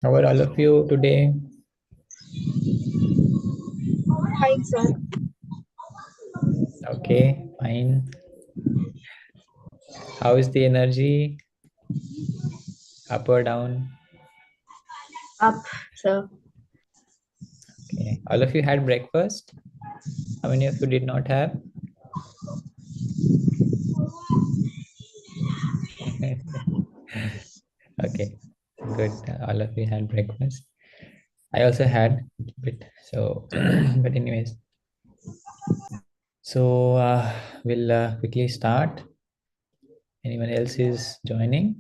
How are all of you today? Fine, sir. Okay, fine. How is the energy? Up or down? Up, sir. Okay. All of you had breakfast? How many of you did not have? Okay, good. All of you had breakfast. I also had a bit. So, but anyways, so we'll quickly start. Anyone else is joining?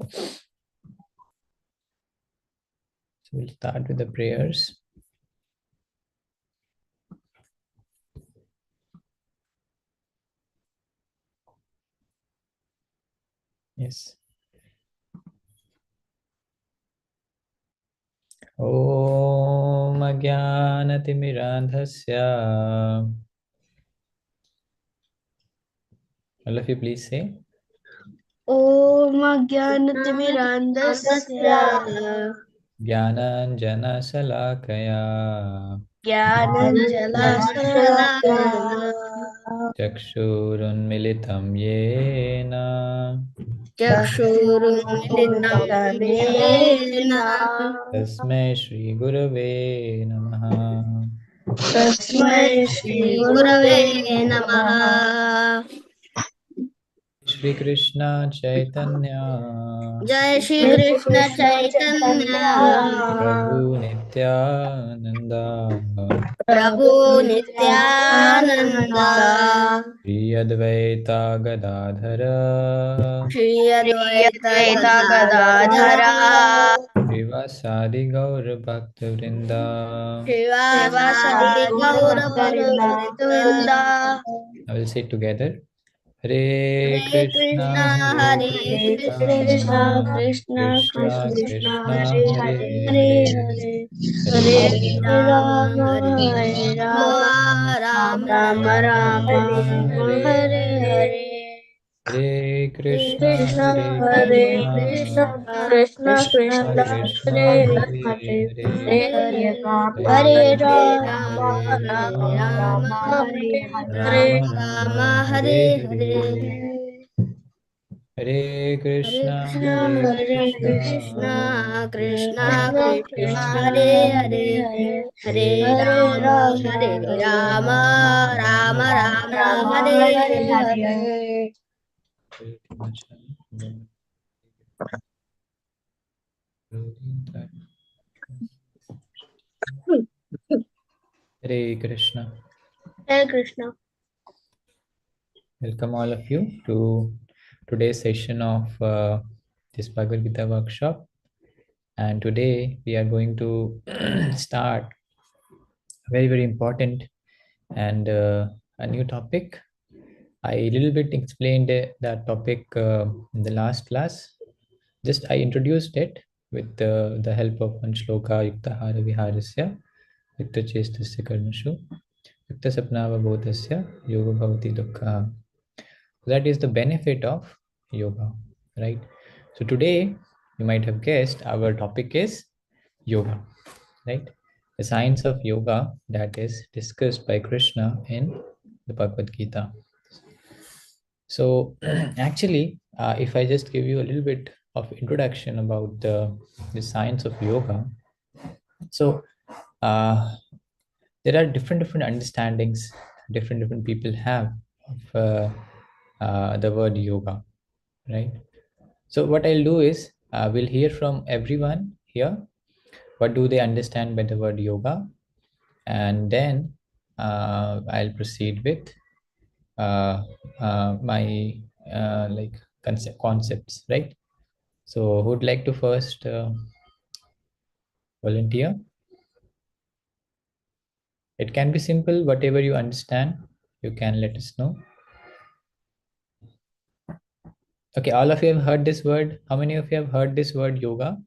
So we'll start with the prayers. Yes. Om अज्ञानतिमिरान्धस्य. All of you please say. Om Jnanatimirandasya ज्ञानाञ्जनशलाकया Jnananjalashalakaya चक्षुरुन्मिलितं येन Chakshurunmilitam yena तस्मै श्रीगुरवे नमः. Tasmai Shri Gurave Namaha. Shrikrishna Chaitanya Jai Shri Krishna Chaitanya Prabhu Nityanand Prabhu Nityananda Shri Advaita Gadadhar Shri Advaita Gadadhara श्रीवासादि गौरभक्तवृन्द. Shivasadi Gauravarindavrinda I will say it together. Hare Hare Krishna, Krishna Hare Hare Krishna, Krishna Krishna Krishna Krishna Krishna, Hare Hare Hare Hare, Hare Hare Rama, Rama Hare Hare Rama, Rama Rama Rama Rama Hare Hare Hare, Hare Hare Krishna, Krishna Hare Hare Krishna, Krishna Krishna Krishna Krishna Krishna, Hare Hare Hare Hare, Hare Hare Hare Rama Hare Rama Rama, Rama Hare Rama Rama Rama, Hare Hare Hare. Hare Hare Hare Krishna, Krishna Hare Hare Krishna, Krishna Krishna Krishna Krishna Krishna, Hare Hare Hare Hare, Hare Hare Rama Rama, Hare Hare Rama Rama, Rama Rama Rama Rama, Hare Hare Hare. Hare Hare Krishna. Hare Krishna. Welcome all of you to today's session of this Bhagavad Gita workshop. And today we are going to start a very, very important and a new topic. I little bit explained that topic in the last class. Just I introduced it with the help of one shloka yuktahara viharasya yukta chestasya karmashu yukta sapnava bodhasya yoga bhavati dukkha. That is the benefit of yoga, right? So today you might have guessed our topic is yoga, right? The science of yoga that is discussed by Krishna in the Bhagavad Gita. So actually, if I just give you a little bit of introduction about the science of yoga, so uh, there are different understandings different people have of the word yoga, right? So what I'll do is we'll hear from everyone here. What do they understand by the word yoga? And then I'll proceed with my like concepts, right? So who would like to first volunteer? It can be simple, whatever you understand, you can let us know. Okay, all of you have heard this word. How many of you have heard this word yoga?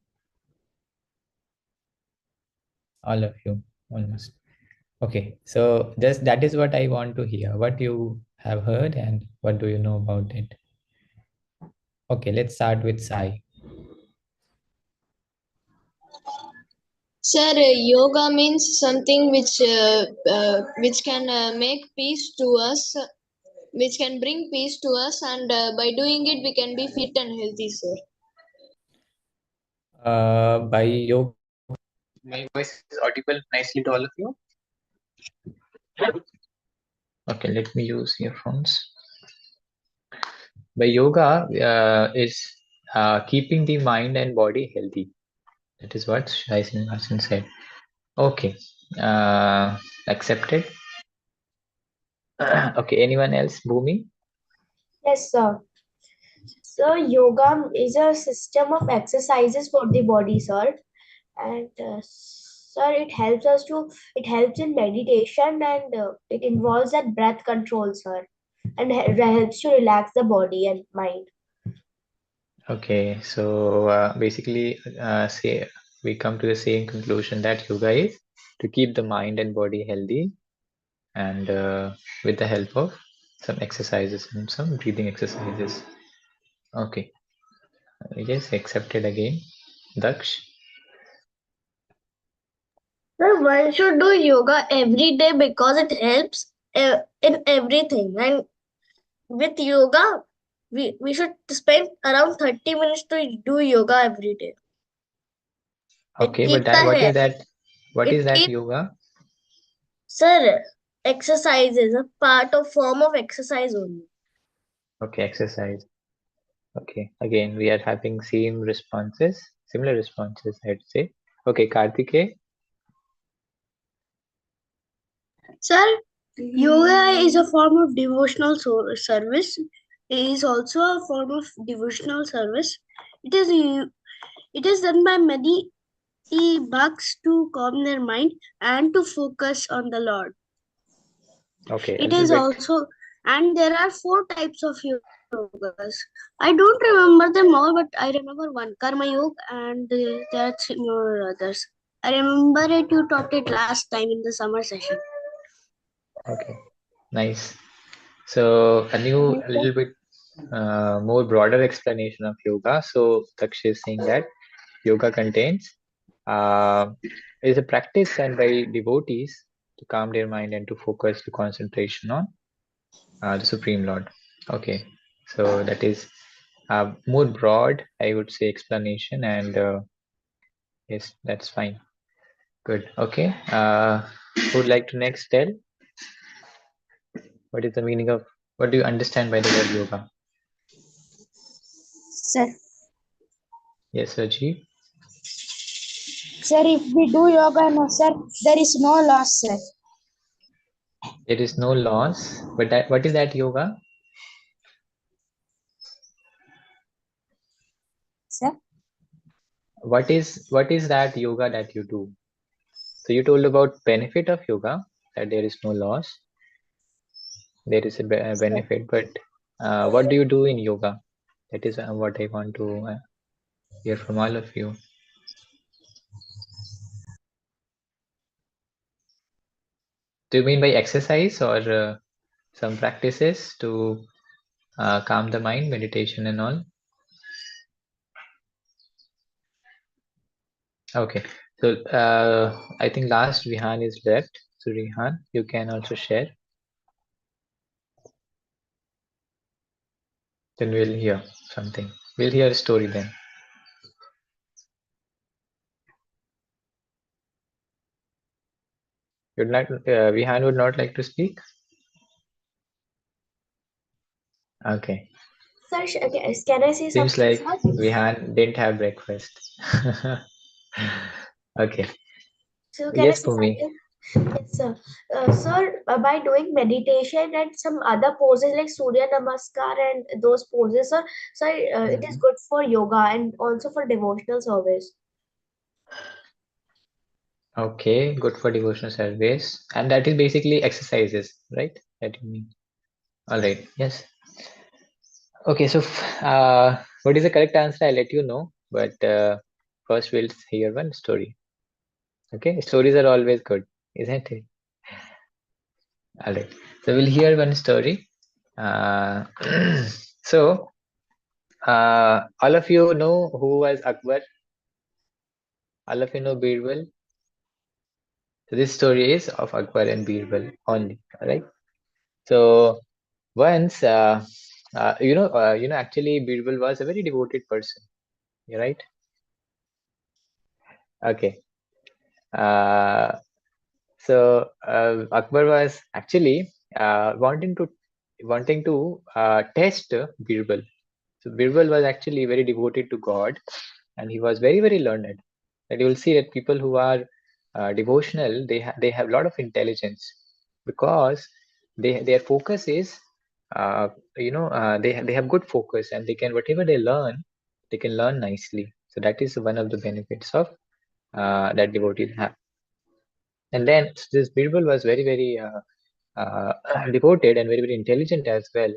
All of you, almost. Okay, so just that is what I want to hear. What you have heard and what do you know about it? Okay, let's start with Sai. Sir, yoga means something which can make peace to us, which can bring peace to us, and by doing it, we can be fit and healthy, sir. By yoga, my voice is audible nicely to all of you. Okay, let me use earphones. By yoga is keeping the mind and body healthy. That is what Srijan said. Okay, accepted. Okay, anyone else? Bhumi? Yes, sir. So, yoga is a system of exercises for the body, sir. And, sir, it helps in meditation and it involves that breath control, sir. And helps to relax the body and mind. Okay, so basically, say we come to the same conclusion that yoga is to keep the mind and body healthy, and with the help of some exercises and some breathing exercises. Okay, yes, accepted again. Daksh. Sir, one should do yoga every day because it helps in everything. And with yoga, we should spend around 30 minutes to do yoga every day. It Okay, but keeps the that what hair. is that? What is It that keeps, yoga? sir, exercise is a part of form of exercise only. Okay, exercise. Okay, again we are having same responses, similar responses, I'd say. Okay, Karthikeya. Sir, yoga is a form of devotional service. It is also a form of devotional service. It is it is done by many bhaks to calm their mind and to focus on the Lord. Okay, a It little is bit. also, and there are four types of yogas. I don't remember them all, but I remember one Karma Yoga, and there are more others. I remember it. You taught it last time in the summer session. Okay, nice. So a little bit more broader explanation of yoga. So Daksh is saying that yoga contains uh, is a practice done by devotees to calm their mind and to focus the concentration on the Supreme Lord. Okay, so that is more broad, I would say, explanation, and yes, that's fine. Good. Okay. Who would like to next tell what is the meaning of what do you understand by the word yoga? Sir, Yes, Rajiv. sir, if we do yoga, no, sir, there is no loss, sir. There is no loss, but that what is that yoga? Sir, What is that yoga that you do? So you told about benefit of yoga, that there is no loss, there is a sir. benefit, but what do you do in yoga? That is what I want to hear from all of you. Do you mean by exercise or some practices to calm the mind, meditation and all? Okay, so I think last Vihan is left. So Rihan, you can also share. Then we'll hear something. We'll hear a story then. You'd like Vihan would not like to speak. Okay, Sir, okay, can I say seems something, like sir? Vihan didn't have breakfast. Okay, So, can I yes, say Bhumi. something? Yes, sir. Sir, by doing meditation and some other poses like Surya Namaskar and those poses, sir, it is Mhm. good for yoga and also for devotional service. Okay, good for devotional service, and that is basically exercises, right? That you mean. All right. Yes. Okay, so what is the correct answer? I'll let you know. But first, we'll hear one story. Okay, stories are always good, isn't it? All right. So we'll hear one story. Uh, so all of you know who was Akbar? All of you know Birbal? So this story is of Akbar and Birbal only, all right? So once, actually Birbal was a very devoted person, right? Okay. Uh, Akbar was actually wanting to test Birbal. So Birbal was actually very devoted to God, and he was very very learned. And you will see that people who are devotional, they have a lot of intelligence, because their focus is they have good focus, and they can, whatever they can learn nicely. So that is one of the benefits of that devotees have. And then this Birbal was very very devoted and very very intelligent as well.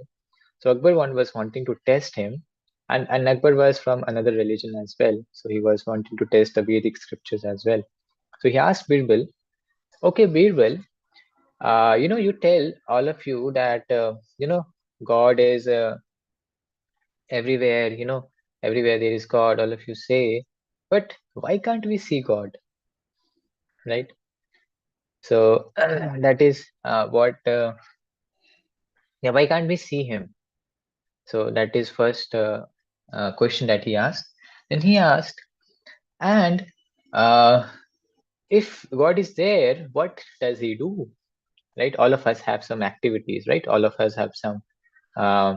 So Akbar one was wanting to test him, and Akbar was from another religion as well. So he was wanting to test the Vedic scriptures as well. So he asked Birbal, okay, Birbal, you tell all of you that, God is everywhere, everywhere there is God, all of you say, but why can't we see God, right? So that is yeah, why can't we see him? So that is first question that he asked. Then he asked, and uh, if God is there, what does he do? Right? All of us have some activities, right? All of us have some, uh,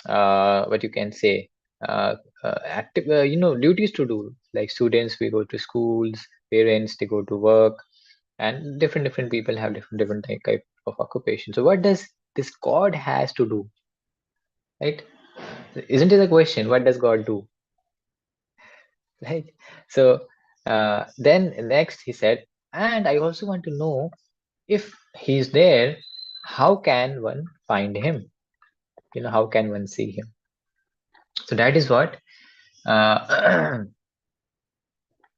what you can say, active, duties to do. Like students, we go to schools, parents, they go to work, and different people have different type of occupation. So what does this God has to do, right? Isn't it a question? What does God do? Right? So then next he said, and I also want to know, if he's there, how can one find him? How can one see him? So that is what uh,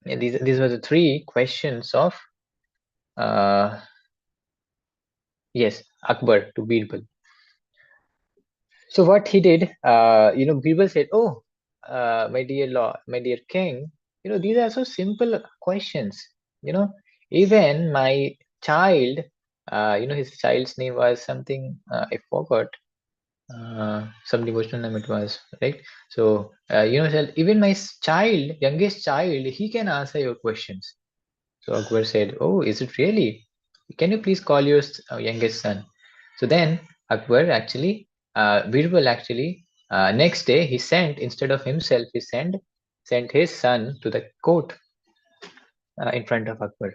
these were the three questions of uh, yes, Akbar to Birbal. So what he did, Birbal said, "Oh, my dear king, these are so simple questions. You know, even my child, his child's name was something I forgot. Some devotional name it was, right? So even my child, youngest child, he can answer your questions." So Akbar said, "Oh, is it really? Can you please call your youngest son?" So then Akbar actually, Birbal actually, next day he sent, instead of himself, he sent his son to the court in front of Akbar.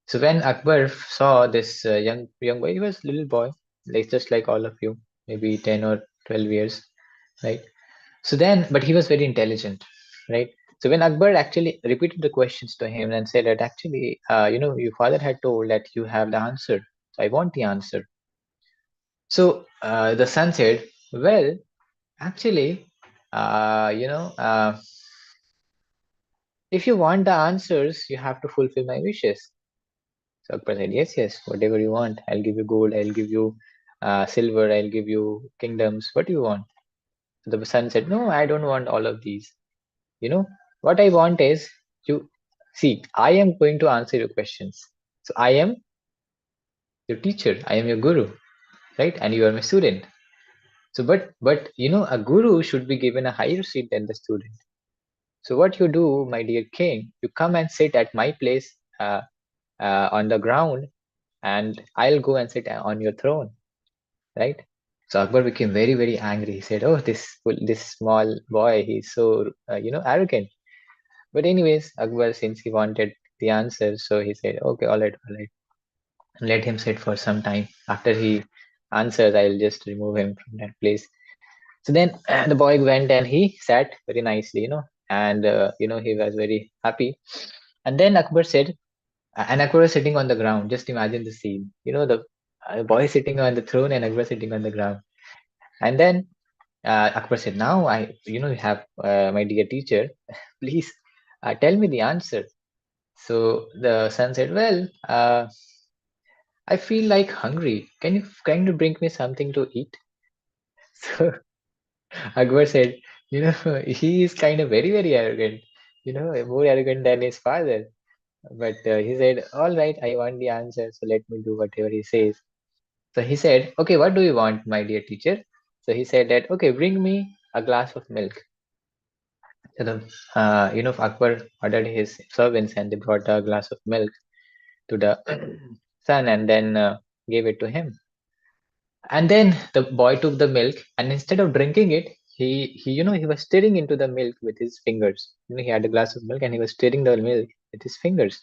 So when Akbar saw this young boy, he was little boy, like just like all of you, maybe 10 or 12 years, right? So then, but he was very intelligent, right? So when Akbar actually repeated the questions to him and said that, actually, your father had told that you have the answer. So I want the answer. So the son said, well, actually, if you want the answers, you have to fulfill my wishes. So Akbar said, yes, yes, whatever you want. I'll give you gold, I'll give you silver, I'll give you kingdoms. What do you want? The son said, no, I don't want all of these. What I want is, you see, I am going to answer your questions. So I am your teacher, I am your guru, right? And you are my student. So but a guru should be given a higher seat than the student. So what you do, my dear king, you come and sit at my place on the ground, and I'll go and sit on your throne, right? So Akbar became very very angry. He said, oh, this small boy, he's so arrogant. But anyways, Akbar, since he wanted the answer, so he said, okay, all right, let him sit for some time. After he answers, I'll just remove him from that place. So then the boy went and he sat very nicely, and he was very happy. And then Akbar said, and Akbar was sitting on the ground. Just imagine the scene. The boy sitting on the throne and Akbar sitting on the ground. And then Akbar said, now you have my dear teacher, please tell me the answer. So the son said, well, I feel like hungry. Can you bring me something to eat? So Akbar said, he is kind of very, very arrogant, more arrogant than his father. But he said, all right, I want the answer, so let me do whatever he says. So he said, okay, what do you want, my dear teacher? So he said that, okay, bring me a glass of milk. So Akbar ordered his servants and they brought a glass of milk to the son and then gave it to him. And then the boy took the milk and instead of drinking it, he was stirring into the milk with his fingers. He had a glass of milk and he was stirring the milk with his fingers.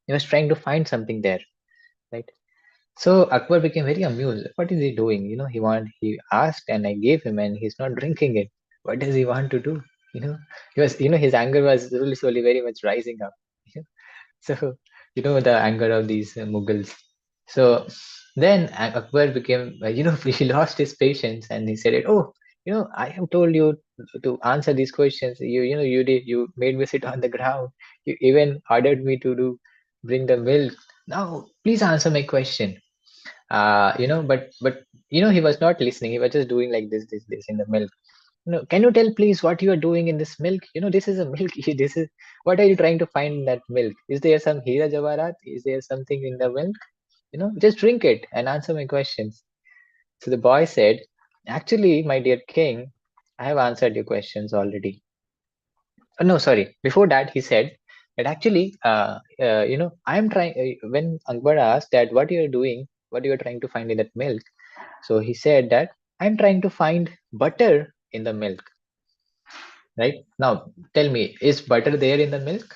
He was trying to find something there, right? So Akbar became very amused. What is he doing? He asked and I gave him and he's not drinking it. What does he want to do? His anger was slowly very much rising up. So, the anger of these Mughals. So then Akbar became, he lost his patience and he said, "Oh, I have told you to answer these questions. You made me sit on the ground. You even ordered me to bring the milk. Now, please answer my question." But he was not listening. He was just doing like this in the milk. Can you tell please what you are doing in this milk? This is a milk. This is what are you trying to find in that milk? Is there some hira javarat? Is there something in the milk? Just drink it and answer my questions. So the boy said, actually, my dear king, I have answered your questions already. Oh, no, sorry. Before that, he said that actually, I am trying. When Akbar asked that what you are doing, what you are trying to find in that milk, so he said that I'm trying to find butter in the milk. Right now, tell me, is butter there in the milk?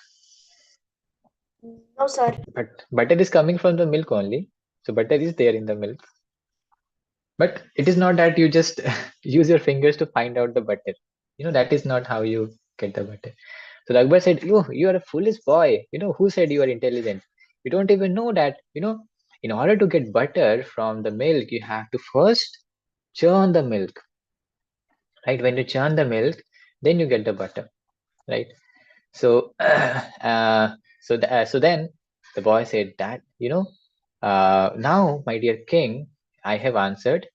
No, sir. But butter is coming from the milk only, so butter is there in the milk. But it is not that you just use your fingers to find out the butter. That is not how you get the butter. So the Akbar said, you are a foolish boy. Who said you are intelligent? You don't even know that, in order to get butter from the milk, you have to first churn the milk, right? When you churn the milk, then you get the butter, right? So, so then the boy said that, now, my dear king, I have answered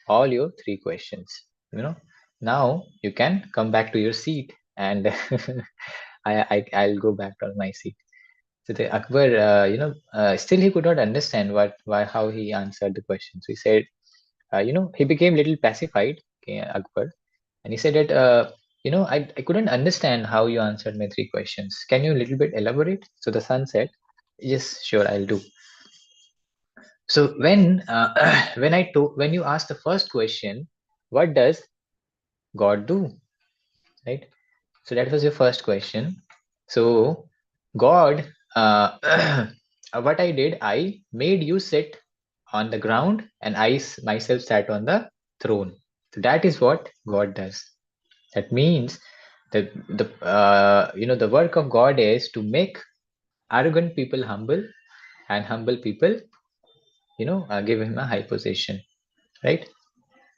all your three questions. Now you can come back to your seat, and I'll go back to my seat. So the Akbar, still he could not understand how he answered the question. So he said, he became little pacified, okay, Akbar, and he said that, I couldn't understand how you answered my three questions. Can you a little bit elaborate? So the son said, yes, sure, I'll do. So when you ask the first question, what does God do? Right? So that was your first question. So God, what I did, I made you sit on the ground and myself sat on the throne. So that is what God does. That means that the work of God is to make arrogant people humble and humble people, give him a high position, right?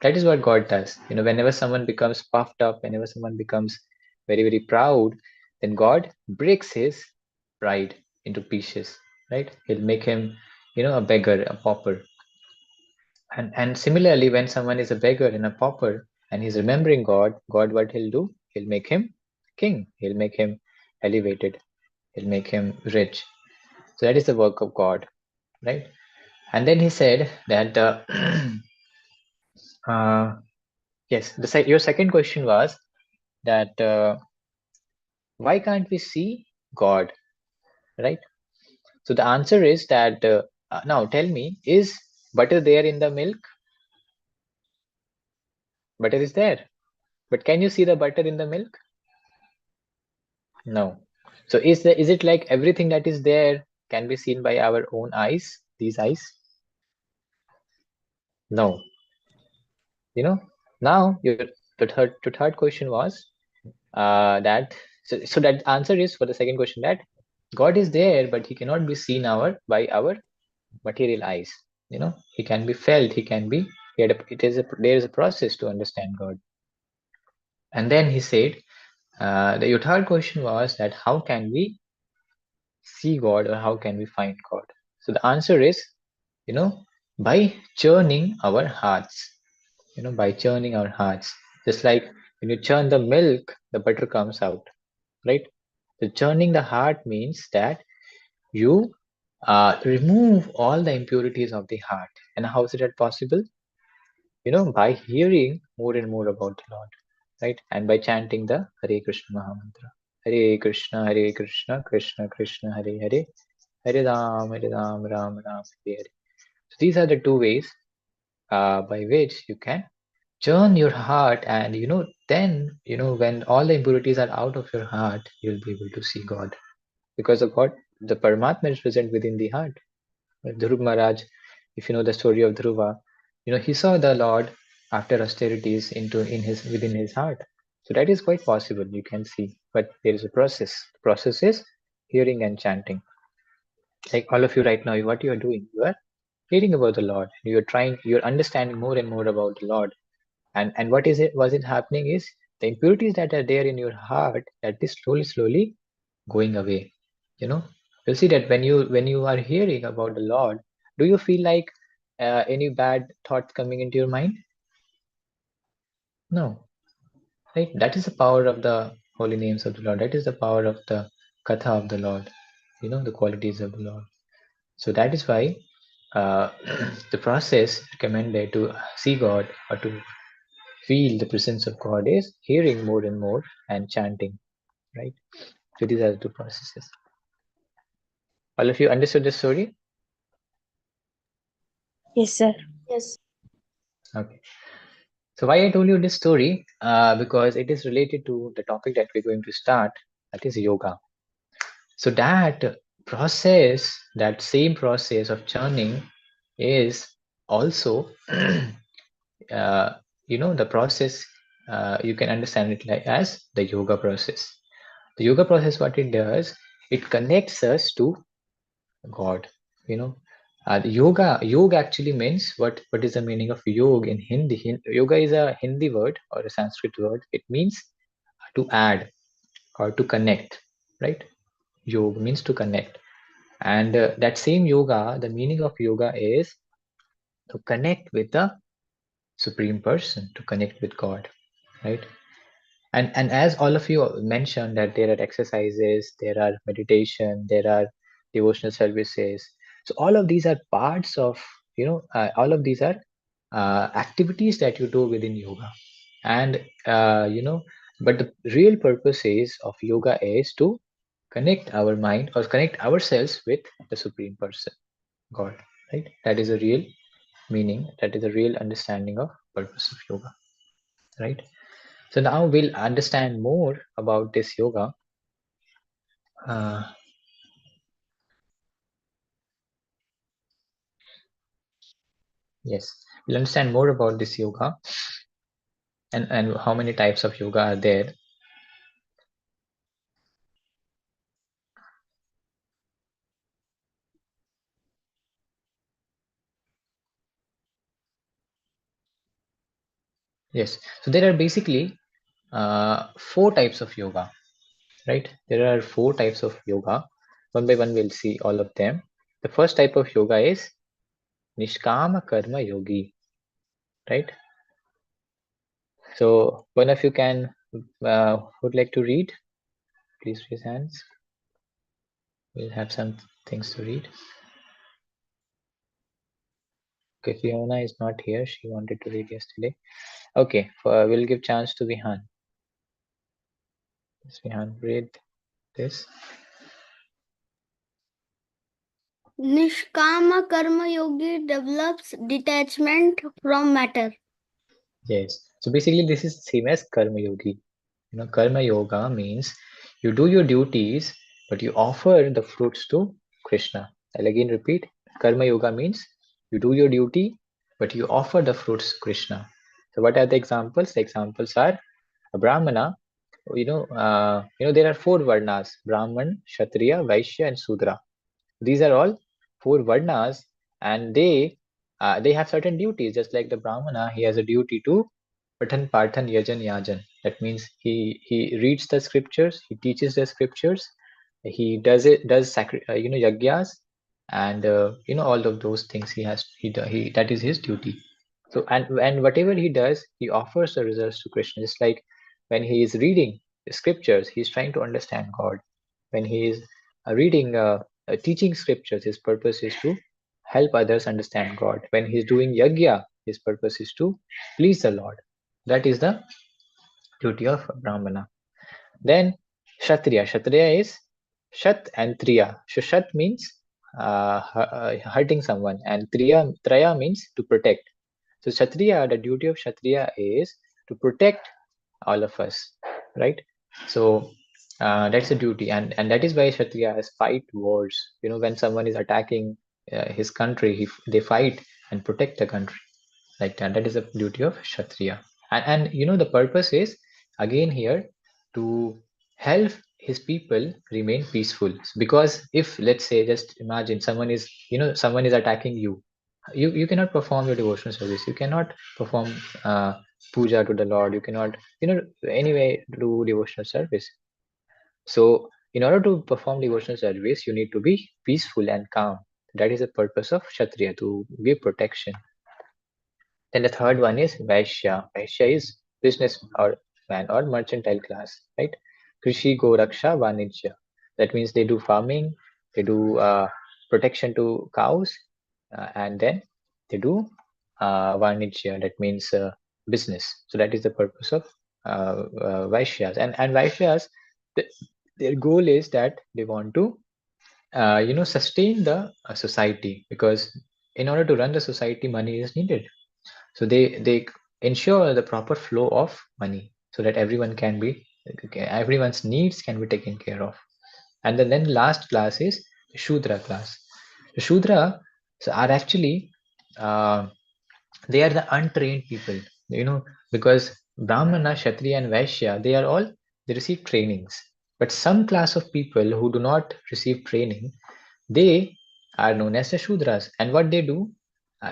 That is what God does. Whenever someone becomes puffed up, whenever someone becomes very, very proud, then God breaks his pride into pieces, right? He'll make him, a beggar, a pauper. And similarly, when someone is a beggar and a pauper and he's remembering God, what he'll do? He'll make him king. He'll make him elevated. He'll make him rich. So that is the work of God, right? And then he said that, yes, your second question was that why can't we see God, right? So the answer is that now tell me, is butter there in the milk? Butter is there, but can you see the butter in the milk? No. So is it like everything that is there can be seen by our own eyes? These eyes? No. Now the third question was that so that answer is for the second question that God is there, but he cannot be seen by our material eyes. He can be felt. He can be. There is a process to understand God. And then he said, your third question was that how can we see God or how can we find God? So the answer is, by churning our hearts. By churning our hearts. Just like when you churn the milk, the butter comes out, right? So churning the heart means that you remove all the impurities of the heart. And how is that possible? By hearing more and more about the Lord, right? And by chanting the Hare Krishna Mahamantra. Hare Krishna, Krishna Krishna, Hare Hare, Hare Ram, Ram Ram, Hare Hare. So these are the two ways by which you can churn your heart, and then when all the impurities are out of your heart, you'll be able to see God, because of God, the Paramatma is present within the heart. Dhruv Maharaj, if you know the story of Dhruva, he saw the Lord after austerities within his heart. So that is quite possible, you can see. But there is a process. The process is hearing and chanting. Like all of you right now, what you are doing, you are hearing about the Lord. You're understanding more and more about the Lord. And what is it? Was it happening is the impurities that are there in your heart, that is slowly going away. You know, you'll see that when you are hearing about the Lord, do you feel like any bad thoughts coming into your mind? No, right? That is the power of the holy names of the Lord. That is the power of the katha of the Lord. The qualities of the Lord. So that is why the process recommended to see God or to feel the presence of God is hearing more and more and chanting, right? So these are the two processes. All of you understood the story? Yes, sir. Yes. Okay. So why I told you this story? Because it is related to the topic that we're going to start, that is yoga. So that same process of churning is also, the process, you can understand it like as the yoga process. The yoga process, what it does, it connects us to God. You know, the yoga actually means what is the meaning of yoga in Hindi? Yoga is a Hindi word or a Sanskrit word. It means to add or to connect, right? Yoga means to connect, and that same yoga, the meaning of yoga is to connect with the Supreme Person, to connect with God, right? And as all of you mentioned that there are exercises, there are meditation, there are devotional services. So all of these are parts of, all of these are activities that you do within yoga. And but the real purpose is of yoga is to connect our mind or connect ourselves with the Supreme Person, God, right? That is a real meaning, that is a real understanding of purpose of yoga, right? So now we'll understand more about this yoga. Uh, yes, we'll understand more about this yoga, and how many types of yoga are there. Yes, so there are basically four types of yoga, right? There are four types of yoga. One by one, we'll see all of them. The first type of yoga is Nishkama Karma Yogi, right? So one of you would like to read? Please raise hands. We'll have some things to read. Okay, Fiona is not here. She wanted to read yesterday. Okay, we'll give chance to Vihan. Yes, Vihan, read this. Nishkama Karma Yogi develops detachment from matter. Yes. So basically, this is same as Karma Yogi. Karma Yoga means you do your duties, but you offer the fruits to Krishna. I'll again repeat. Karma Yoga means you do your duty, but you offer the fruits to Krishna. So what are the examples? The examples are a Brahmana. There are four varnas: Brahman, Kshatriya, Vaishya, and Sudra. These are all four varnas, and they have certain duties. Just like the Brahmana, he has a duty to Pathan, Parthan, Yajan, Yajan. That means he reads the scriptures, he teaches the scriptures, he does yagyas, and all of those things he that is his duty. So and whatever he does, he offers the results to Krishna. Just like when he is reading the scriptures, he's trying to understand God. When he is reading, teaching scriptures, his purpose is to help others understand God. When he is doing yajna, his purpose is to please the Lord. That is the duty of Brahmana. Then Kshatriya. Kshatriya is Shat and Triya. So Shat means hurting someone, and Traya means to protect. So Kshatriya, the duty of Kshatriya is to protect all of us, right? So that's a duty, and that is why Kshatriyas fight wars. When someone is attacking his country, they fight and protect the country like that. That is the duty of Kshatriya. And the purpose is again here to help his people remain peaceful. Because if, let's say, just imagine someone is attacking you, you cannot perform your devotional service, you cannot perform puja to the Lord, you cannot anyway do devotional service. So in order to perform devotional service, you need to be peaceful and calm. That is the purpose of Kshatriya, to give protection. Then the third one is Vaishya. Vaishya is business or man or mercantile class, right? Krishi Go Raksha Vanijya. That means they do farming, they do protection to cows, and then they do Vanijya. That means business. So that is the purpose of Vaishyas. And Vaishyas, th- their goal is that they want to sustain the society, because in order to run the society, money is needed. So they ensure the proper flow of money so that everyone's needs can be taken care of. And then last class is Shudra class. The Shudra are actually uh, they are the untrained people, because Brahmana, Kshatriya, and Vaishya, they receive trainings. But some class of people who do not receive training, they are known as the Shudras. And what they do,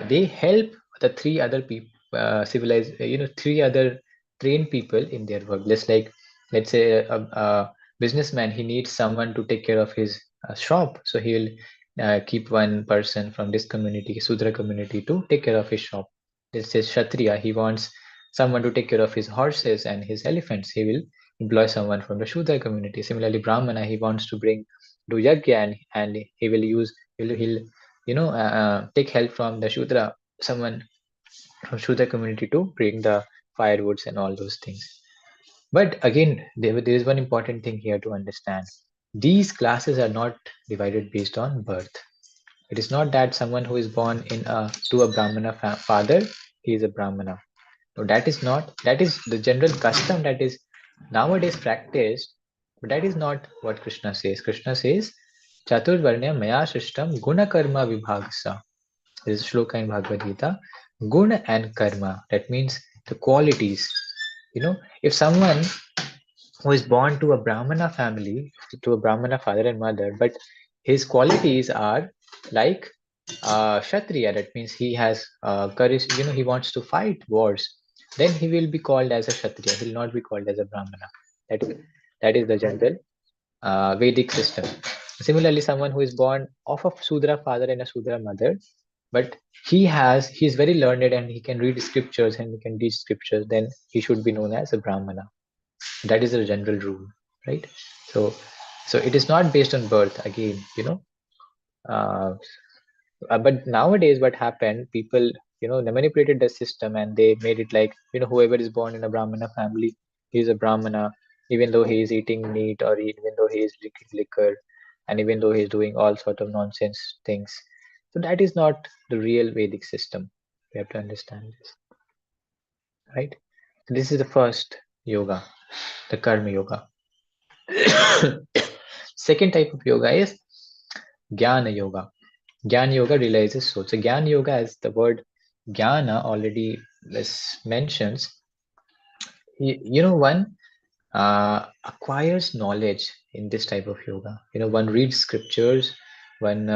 they help the three other people, civilized, three other trained people in their work. Just like, let's say, a businessman, he needs someone to take care of his shop. So he'll keep one person from this community, Sudra community, to take care of his shop. This is Kshatriya. He wants someone to take care of his horses and his elephants. He will employ someone from the Shudra community. Similarly, Brahmana, he wants to do yajna, and he'll take help from the Shudra, someone from Shudra community, to bring the firewoods and all those things. But again, there is one important thing here to understand. These classes are not divided based on birth. It is not that someone who is born to a Brahmana father, he is a Brahmana. No, that is not. That is the general custom that is nowadays practiced, but that is not what Krishna says. Krishna says, Chaturvarnya Maya Shishtam Guna Karma Vibhagsa. This is shloka in Bhagavad Gita. Guna and karma. That means the qualities. If someone who is born to a Brahmana family, to a Brahmana father and mother, but his qualities are like Kshatriya, that means he has courage, he wants to fight wars, then he will be called as a Kshatriya, he will not be called as a Brahmana. That is the general Vedic system. Similarly, someone who is born of a Sudra father and a Sudra mother, but he is very learned and he can read scriptures and he can teach scriptures, then he should be known as a Brahmana. That is the general rule, right? So it is not based on birth again, uh, but nowadays what happened, people they manipulated the system and they made it like, whoever is born in a Brahmana family, he is a Brahmana, even though he is eating meat, or even though he is drinking liquor, and even though he is doing all sort of nonsense things. So that is not the real Vedic system. We have to understand this, right? So this is the first yoga, the karma yoga. Second type of yoga is jnana yoga. Jnana yoga realizes soul. So jnana yoga, as the word jnana already mentions, one acquires knowledge in this type of yoga. One reads scriptures, one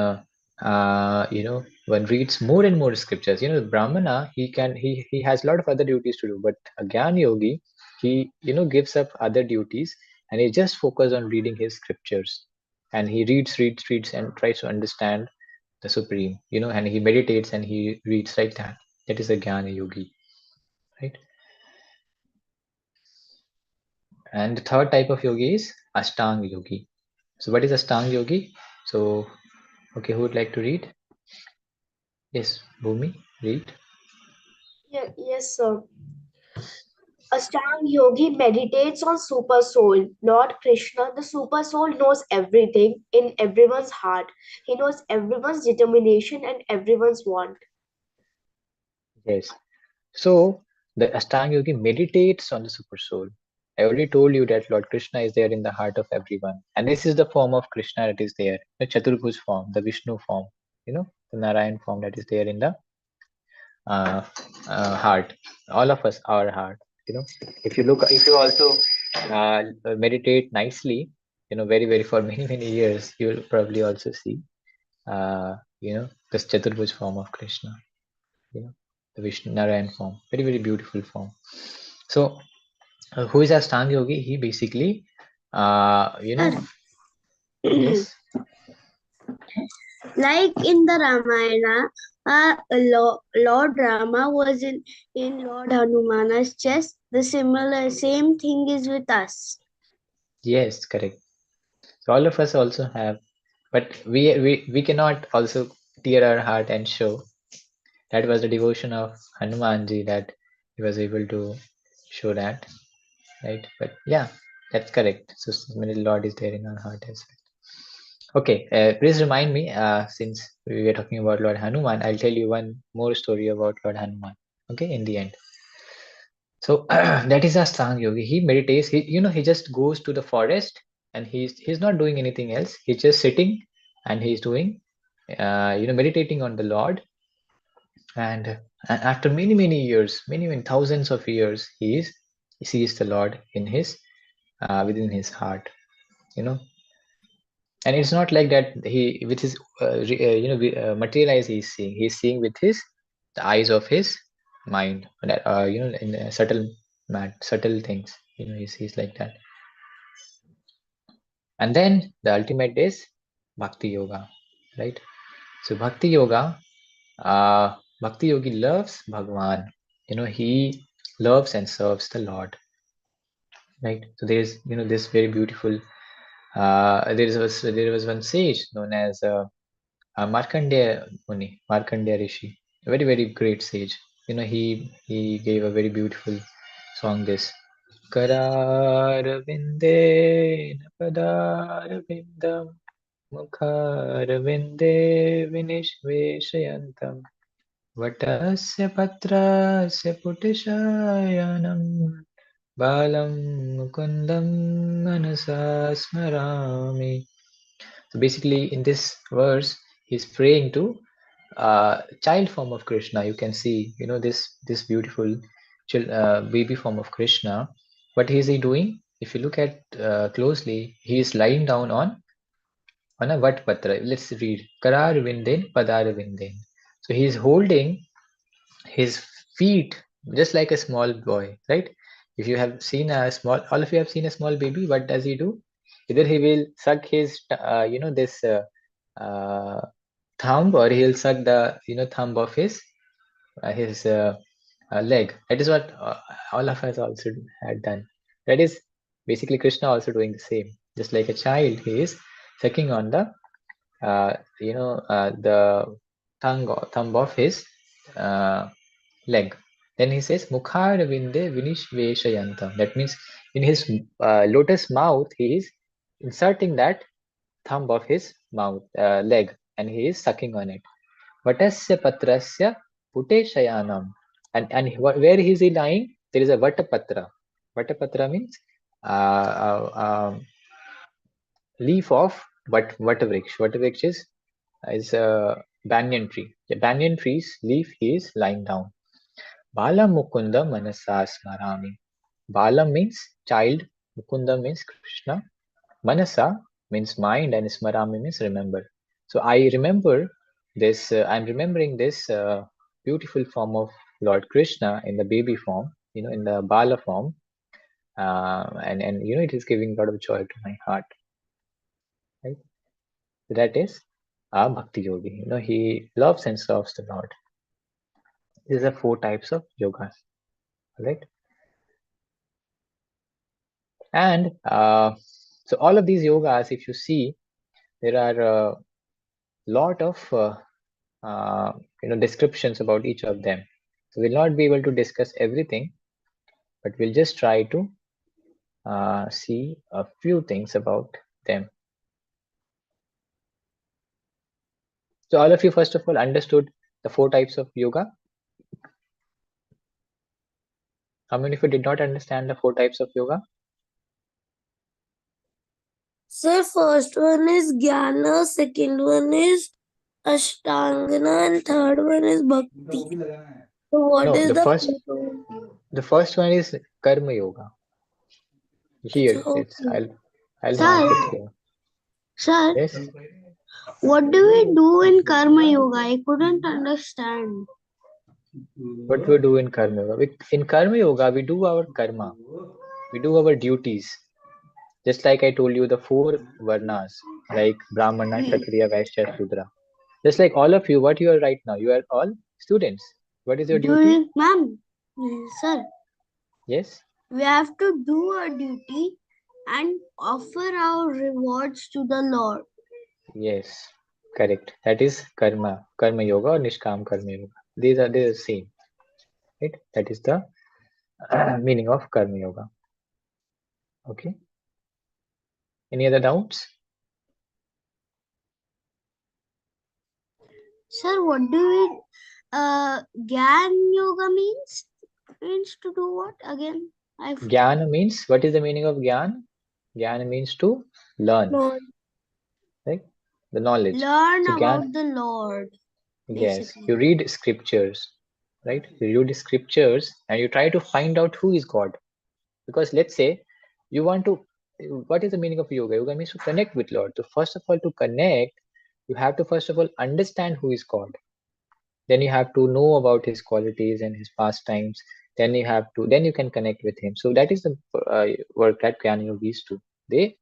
one reads more and more scriptures. Brahmana, he has a lot of other duties to do, but a jnana yogi, he gives up other duties and he just focuses on reading his scriptures, and he reads and tries to understand the supreme, and he meditates and he reads like that. That is a jnana yogi, right? And the third type of yogi is Ashtanga yogi. So what is Ashtanga Yogi? So, okay, who would like to read? Yes, Bhumi, read. Yes, sir. Ashtanga Yogi meditates on Super Soul, Lord Krishna. The Super Soul knows everything in everyone's heart. He knows everyone's determination and everyone's want. Yes. So the Ashtanga Yogi meditates on the Super Soul. I already told you that Lord Krishna is there in the heart of everyone. And this is the form of Krishna that is there. The Chaturbhuj form, the Vishnu form, the Narayan form that is there in the uh, heart. All of us, our heart. If you also meditate nicely, very, very for many, many years, you will probably also see, this Chaturbhuj form of Krishna, the Vishnu Narayan form. Very, very beautiful form. So, who is Ashtanga Yogi? He basically, yes, Like in the Ramayana, Lord Rama was in Lord Hanuman's chest. The same thing is with us. yes, correct. So all of us also have, but we cannot also tear our heart and show. That was the devotion of Hanumanji that he was able to show that, right? But yeah, that's correct. So similarly, Lord is there in our heart as well. Okay, please remind me, since we were talking about Lord Hanuman, I'll tell you one more story about Lord Hanuman. Okay, in the end. So that is Ashtanga Yogi. He meditates. He just goes to the forest and he's not doing anything else. He's just sitting and he's doing, meditating on the Lord. And after many many years, many thousands of years, he sees the Lord in his within his heart. You know, and it's not like that he with his materialize he's seeing with his the eyes of his mind that in subtle things, he sees like that. And then the ultimate is bhakti yoga, right? So bhakti yogi loves Bhagwan. He loves and serves the Lord, right? So there's this very beautiful there was one sage known as Markandeya Muni, Markandeya Rishi, a very, very great sage. He gave a very beautiful song. This Kararvinde Napadarvindam Mukharvinde Vinishveshayantam Vatasya Patrasya Putishayanam Balam Mukundam Manasa Smarami. So basically, in this verse, he's praying to child form of Krishna. You can see, this beautiful baby form of Krishna. What is he doing? If you look at closely, he is lying down on a vatpatra. Let's read. Karar Vindin, Padar Vindin. So he is holding his feet just like a small boy, right? If you have seen all of you have seen a small baby, what does he do? Either he will suck his this uh, thumb, or he'll suck the thumb of his leg. That is what all of us also had done. That is basically Krishna also doing the same. Just like a child, he is sucking on the thumb of his uh, leg. Then he says, Mukharavinde Vinishveshayantam. That means in his lotus mouth, he is inserting that thumb of his leg, and he is sucking on it. Vatasya patrasya puteshayanam. Where is he lying? There is a vatapatra. Vatapatra means leaf of vatavriksha. Vatavriksha is a banyan tree. The banyan tree's leaf he is lying down. Bala Mukunda Manasa Smarami. Bala means child, Mukunda means Krishna, Manasa means mind, and Smarami means remember. So I remember this, I'm remembering this beautiful form of Lord Krishna in the baby form, in the Bala form, and it is giving a lot of joy to my heart, right? So that is our Bhakti Yogi. He loves and serves the Lord. These are 4 types of yogas, right? And So all of these yogas, if you see, there are a lot of descriptions about each of them. So we'll not be able to discuss everything, but we'll just try to see a few things about them. So all of you, first of all, understood the 4 types of yoga. How many of you did not understand the 4 types of yoga? Sir, first one is Jnana, second one is Ashtangana, and third one is Bhakti. So what No, is the the first fourth one? the first one is Karma Yoga. Here, So, it's I'll Sir. mark it here. Sir, Yes. what do we do in Karma Yoga? I couldn't understand. What we do in Karma Yoga? In Karma Yoga, we do our karma. We do our duties. Just like I told you, the 4 varnas, like Brahmana, Kshatriya, Vaishya, Shudra. Just like all of you, what you are right now, you are all students. What is your duty? Ma'am, sir, Yes. we have to do our duty and offer our rewards to the Lord. Yes. Correct. That is karma yoga or nishkam karma yoga. They are the same. Right? That is the meaning of karma yoga. Okay. Any other doubts? Sir, what do we Gyan Yoga means? Means to do what again? Jnana means, what is the meaning of Jnana? Jnana means to learn. Right? The knowledge. Learn So about the Lord. Yes, Basically. you read scriptures, right? You read scriptures and you try to find out who is God. Because let's say you want to, what is the meaning of yoga? Yoga means to connect with Lord. So first of all, to connect, you have to first of all understand who is God. Then you have to know about his qualities and his pastimes. Then you can connect with him. So that is the work that Jnana yogis do. They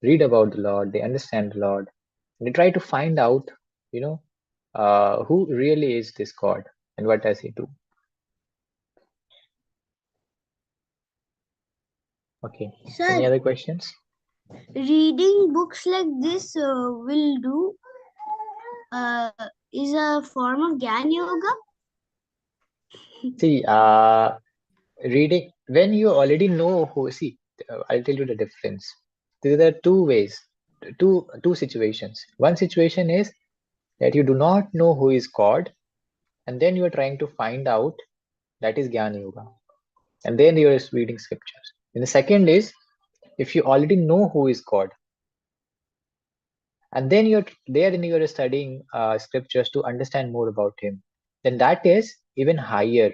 read about the Lord, they understand the Lord, and they try to find out, who really is this God and what does he do. Okay. Sir, any other questions? Reading books like this is a form of Gyan Yoga. See, reading, when you already know who, I'll tell you the difference. There are 2 ways, two situations. One situation is that you do not know who is God, and then you are trying to find out, that is Jnana Yoga. And then you are reading scriptures. And the second is, if you already know who is God, and then you're there and you're studying scriptures to understand more about him, then that is even higher.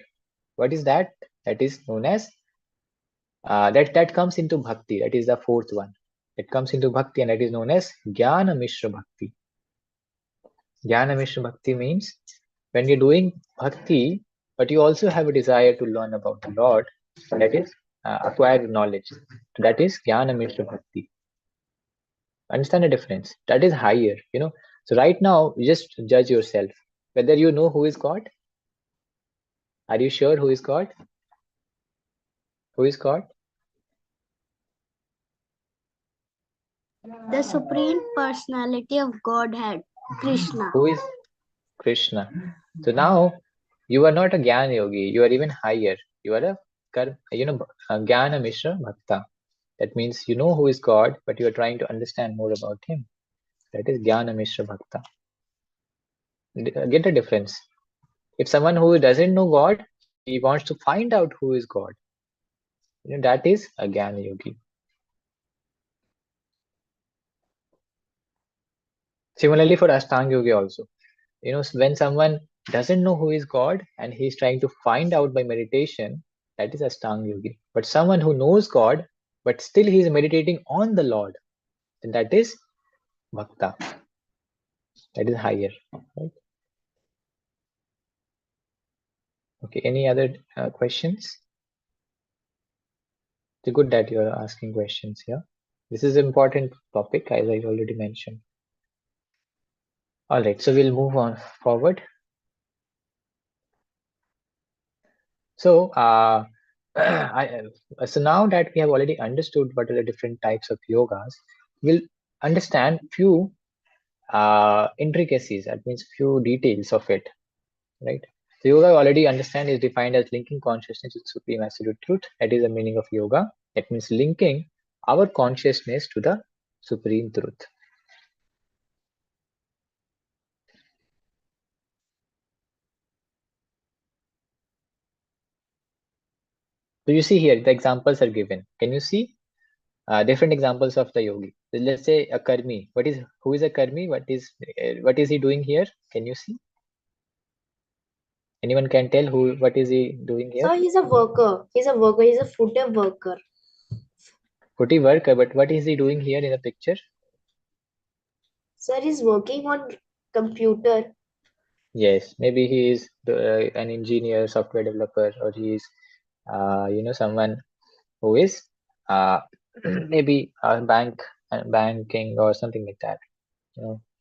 What is that? That is known as, that comes into bhakti. That is the 4th one. That comes into bhakti, and that is known as Jnana Mishra Bhakti. Jnana Mishra Bhakti means when you're doing bhakti, but you also have a desire to learn about the Lord, that is acquire knowledge. That is Jnana Mishra Bhakti. Understand the difference? That is higher, So right now, you just judge yourself whether you know who is God. Are you sure who is God? Who is God? The Supreme Personality of Godhead, Krishna. Who is Krishna? So now you are not a Jnana yogi. You are even higher. You are a Jnana Mishra Bhakta. That means you know who is God, but you are trying to understand more about him. That is Jnana Mishra Bhakta. Get the difference. If someone who doesn't know God, he wants to find out who is God, that is a Jnana yogi. Similarly for Ashtanga yogi also. When someone doesn't know who is God and he's trying to find out by meditation, that is Ashtanga yogi. But someone who knows God, but still he is meditating on the Lord, then that is Bhakta. That is higher. Right? Okay, any other questions? It's good that you are asking questions here. This is an important topic, as I already mentioned. All right, so we'll move on forward. So, so now that we have already understood what are the different types of yogas, will understand few intricacies, that means few details of it, right? So yoga already understand is defined as linking consciousness with supreme absolute truth. That is the meaning of yoga. That means linking our consciousness to the supreme truth. So you see here the examples are given. Can you see different examples of the yogi? So let's say a karmi. Who is a karmi? What is he doing here? Can you see? Anyone can tell what is he doing here? Sir, he's a worker. He's a worker. He's a footer worker. Footy worker, but what is he doing here in the picture? Sir, he's working on computer. Yes, maybe he is an engineer, software developer, or he is, someone who is uh, maybe a banking or something like that,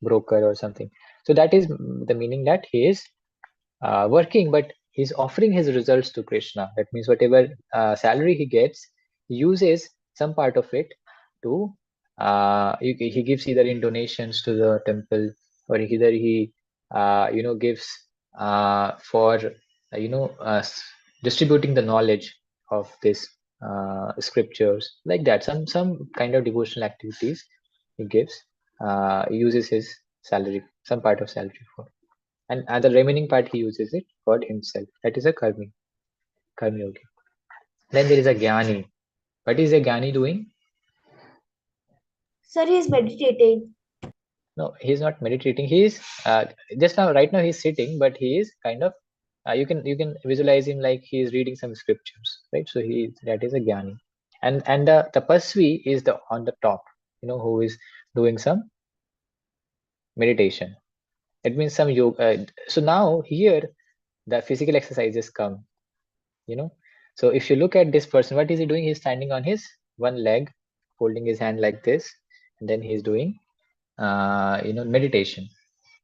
broker or something. So that is the meaning, that he is working, but he's offering his results to Krishna. That means whatever salary he gets, he uses some part of it to he gives either in donations to the temple, or either he gives for distributing the knowledge of this scriptures, like that. Some kind of devotional activities he gives. He uses his salary, some part of salary for, and the remaining part he uses it for himself. That is a karmi yogi. Then there is a jnani. What is a jnani doing? Sir, he's meditating. No, he's not meditating. He is right now he's sitting, but he is kind of you can visualize him like he is reading some scriptures, right? So that is a jnani, and the tapasvi is the on the top, who is doing some meditation. It means some yoga. So now here the physical exercises come, So if you look at this person, what is he doing? He's standing on his one leg, holding his hand like this, and then he's doing meditation.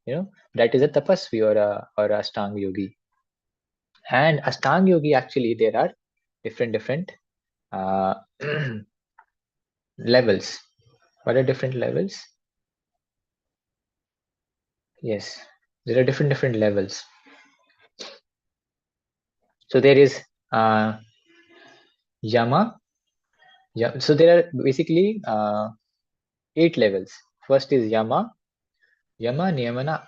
That is a tapasvi or a ashtanga yogi. And ashtanga yogi, actually there are different uh, levels. What are different levels? Yes, there are different levels. So there is yama. Yeah, so there are basically 8 levels. First is yama. Niyama,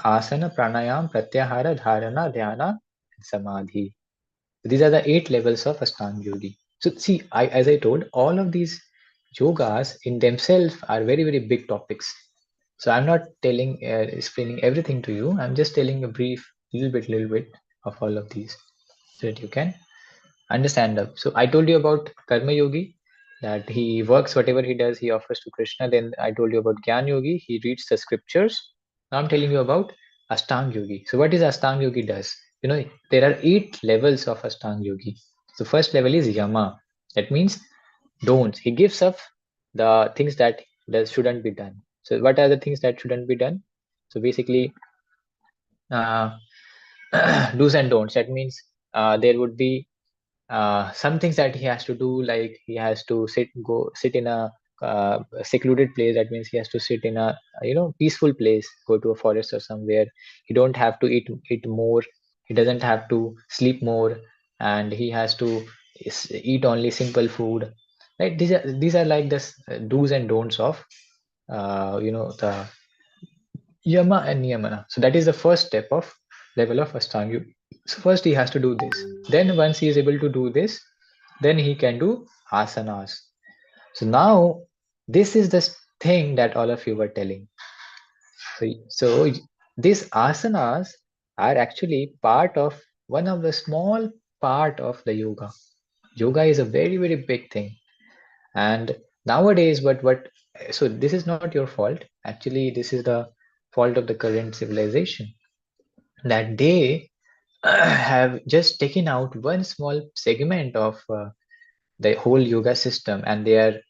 asana, pranayam, pratyahara, dharana, dhyana, and samadhi. These are the 8 levels of Ashtanga Yogi. So see, as I told, all of these yogas in themselves are very, very big topics. So I'm not explaining everything to you. I'm just telling a brief, little bit of all of these, so that you can understand them. So I told you about Karma Yogi, that he works, whatever he does, he offers to Krishna. Then I told you about Gyan Yogi, he reads the scriptures. Now I'm telling you about Ashtanga Yogi. So what is Ashtanga Yogi does? There are 8 levels of Ashtanga Yogi. So first level is Yama. That means don'ts. He gives up the things that shouldn't be done. So what are the things that shouldn't be done? So basically, do's and don'ts. That means there would be some things that he has to do, like he has to sit in a secluded place. That means he has to sit in a peaceful place, go to a forest or somewhere. He don't have to eat more, he doesn't have to sleep more, and he has to eat only simple food, right? These are like the do's and don'ts of the yama and niyamana. So that is the first step of level of Ashtanga. So first he has to do this. Then once he is able to do this, then he can do asanas. So now this is the thing that all of you were telling. So these asanas are actually part of one of the small part of the yoga. Yoga is a very, very big thing. And nowadays, so this is not your fault. Actually, this is the fault of the current civilization, that they have just taken out one small segment of the whole yoga system, and they are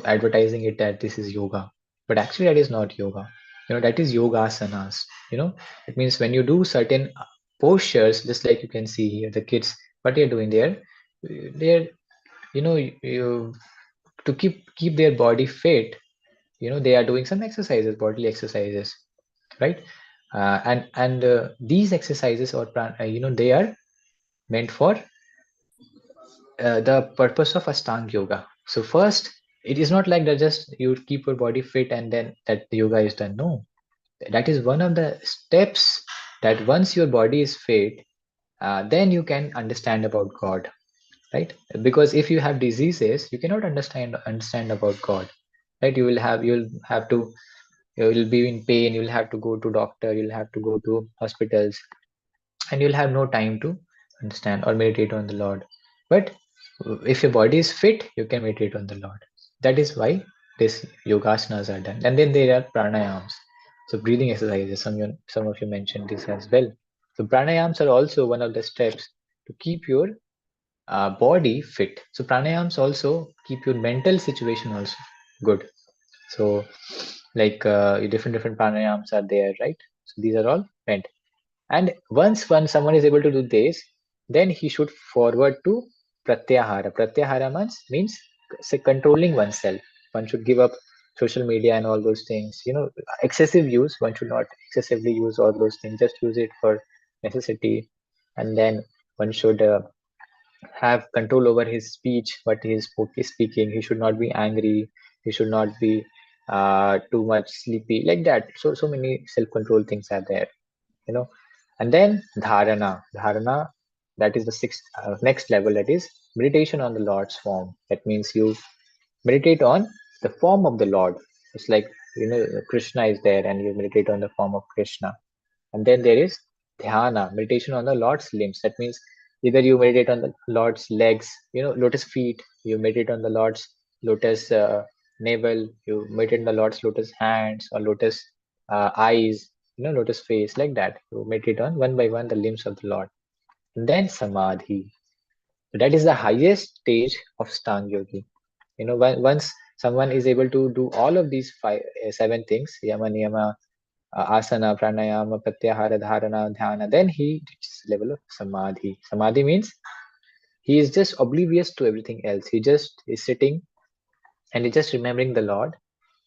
advertising it that this is yoga, but actually that is not yoga. That is yogasanas. It means when you do certain postures, just like you can see here, the kids, what they're doing there, they're you, to keep their body fit, they are doing some exercises, bodily exercises, right? And these exercises or they are meant for the purpose of Ashtanga yoga. So first, it is not like that just you keep your body fit and then that yoga is done. No, that is one of the steps, that once your body is fit, then you can understand about God, right? Because if you have diseases, you cannot understand about God, right? You will be in pain, you'll have to go to doctor, you'll have to go to hospitals, and you'll have no time to understand or meditate on the Lord. But if your body is fit, you can meditate on the Lord. That is why this yogasanas are done. And then there are pranayams. So breathing exercises. Some of you mentioned this as well. So pranayams are also one of the steps to keep your body fit. So pranayams also keep your mental situation also good. So like different pranayams are there, right? So these are all meant. And once when someone is able to do this, then he should forward to pratyahara. Pratyahara means say controlling oneself. One should give up social media and all those things. Excessive use. One should not excessively use all those things. Just use it for necessity. And then one should have control over his speech, what he is speaking. He should not be angry. He should not be too much sleepy, like that. So many self-control things are there. And then dharana, that is the sixth next level, that is meditation on the Lord's form. That means you meditate on the form of the Lord. It's like Krishna is there and you meditate on the form of Krishna. And then there is dhyana, meditation on the Lord's limbs. That means either you meditate on the Lord's legs, lotus feet, you meditate on the Lord's lotus navel, you meditate on the Lord's lotus hands or lotus eyes, lotus face, like that. You meditate on one by one the limbs of the Lord. And then samadhi. That is the highest stage of Stang Yogi. Once someone is able to do all of these seven things, yama, niyama, asana, pranayama, pratyahara, dharana, dhyana, then he reaches the level of samadhi. Samadhi means he is just oblivious to everything else. He just is sitting and he's just remembering the Lord.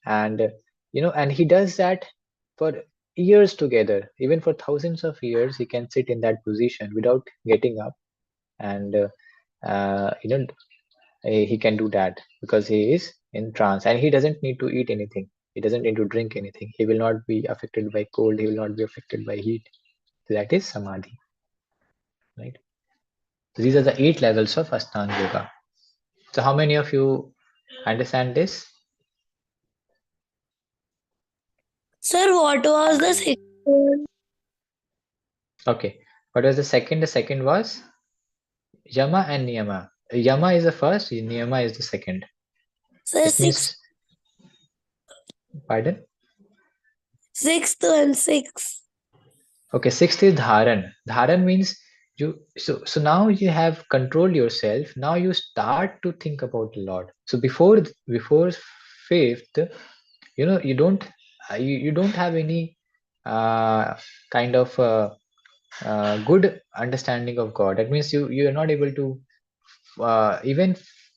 And, and he does that for years together. Even for thousands of years, he can sit in that position without getting up. And, he can do that because he is in trance and he doesn't need to eat anything. He doesn't need to drink anything. He will not be affected by cold. He will not be affected by heat. So that is samadhi, right? So these are the 8 levels of Ashtanga Yoga. So how many of you understand this? Sir, what was the second one? Okay. What was the second? The second was Yama and Niyama. Yama is the first, Niyama is the second. Sir, It means, pardon? sixth and sixth. Okay, sixth is Dharan. Dharan means so now you have controlled yourself. Now you start to think about the Lord. So before fifth, you don't you don't have any kind of good understanding of God. That means you are not able to even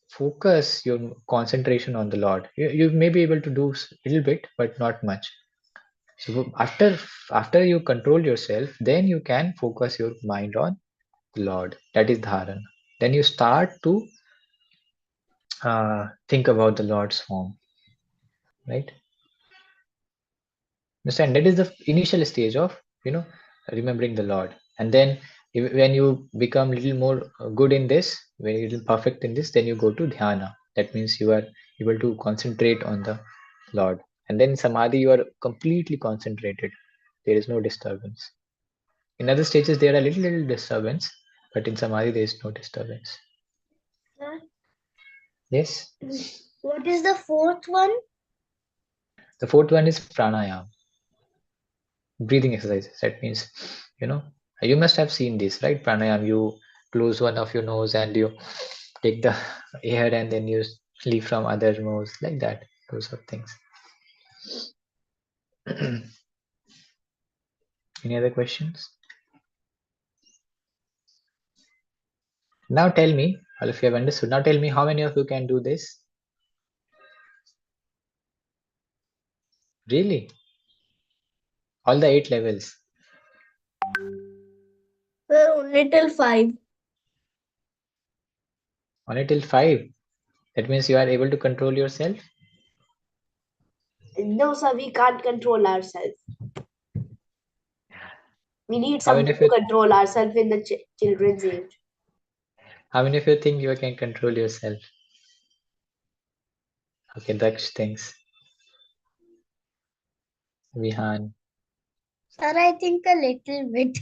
focus your concentration on the Lord. You may be able to do a little bit, but not much. So after you control yourself, then you can focus your mind on the Lord. That is dharan. Then you start to think about the Lord's form, right? Understand? That is the initial stage of remembering the Lord. And then when you become little more good in this, when you're little perfect in this, then you go to dhyana. That means you are able to concentrate on the Lord. And then samadhi, you are completely concentrated. There is no disturbance. In other stages, there are little disturbance, but in samadhi, there is no disturbance. Sir, Yes. what is the fourth one? The fourth one is pranayama, breathing exercises. That means, you must have seen this, right? Pranayama, you close one of your nose and you take the air and then you leave from other nose, like that. Those are things. Any other questions? Now tell me, all of you have understood. Now tell me how many of you can do this? Really? All the 8 levels? Sir, only till 5. Only till 5? That means you are able to control yourself? No, sir, we can't control ourselves. We need How many something of to you, control ourselves in the children's age. how many of you think you can control yourself? Okay, Daksh thinks. Vihan. Sir, I think a little bit.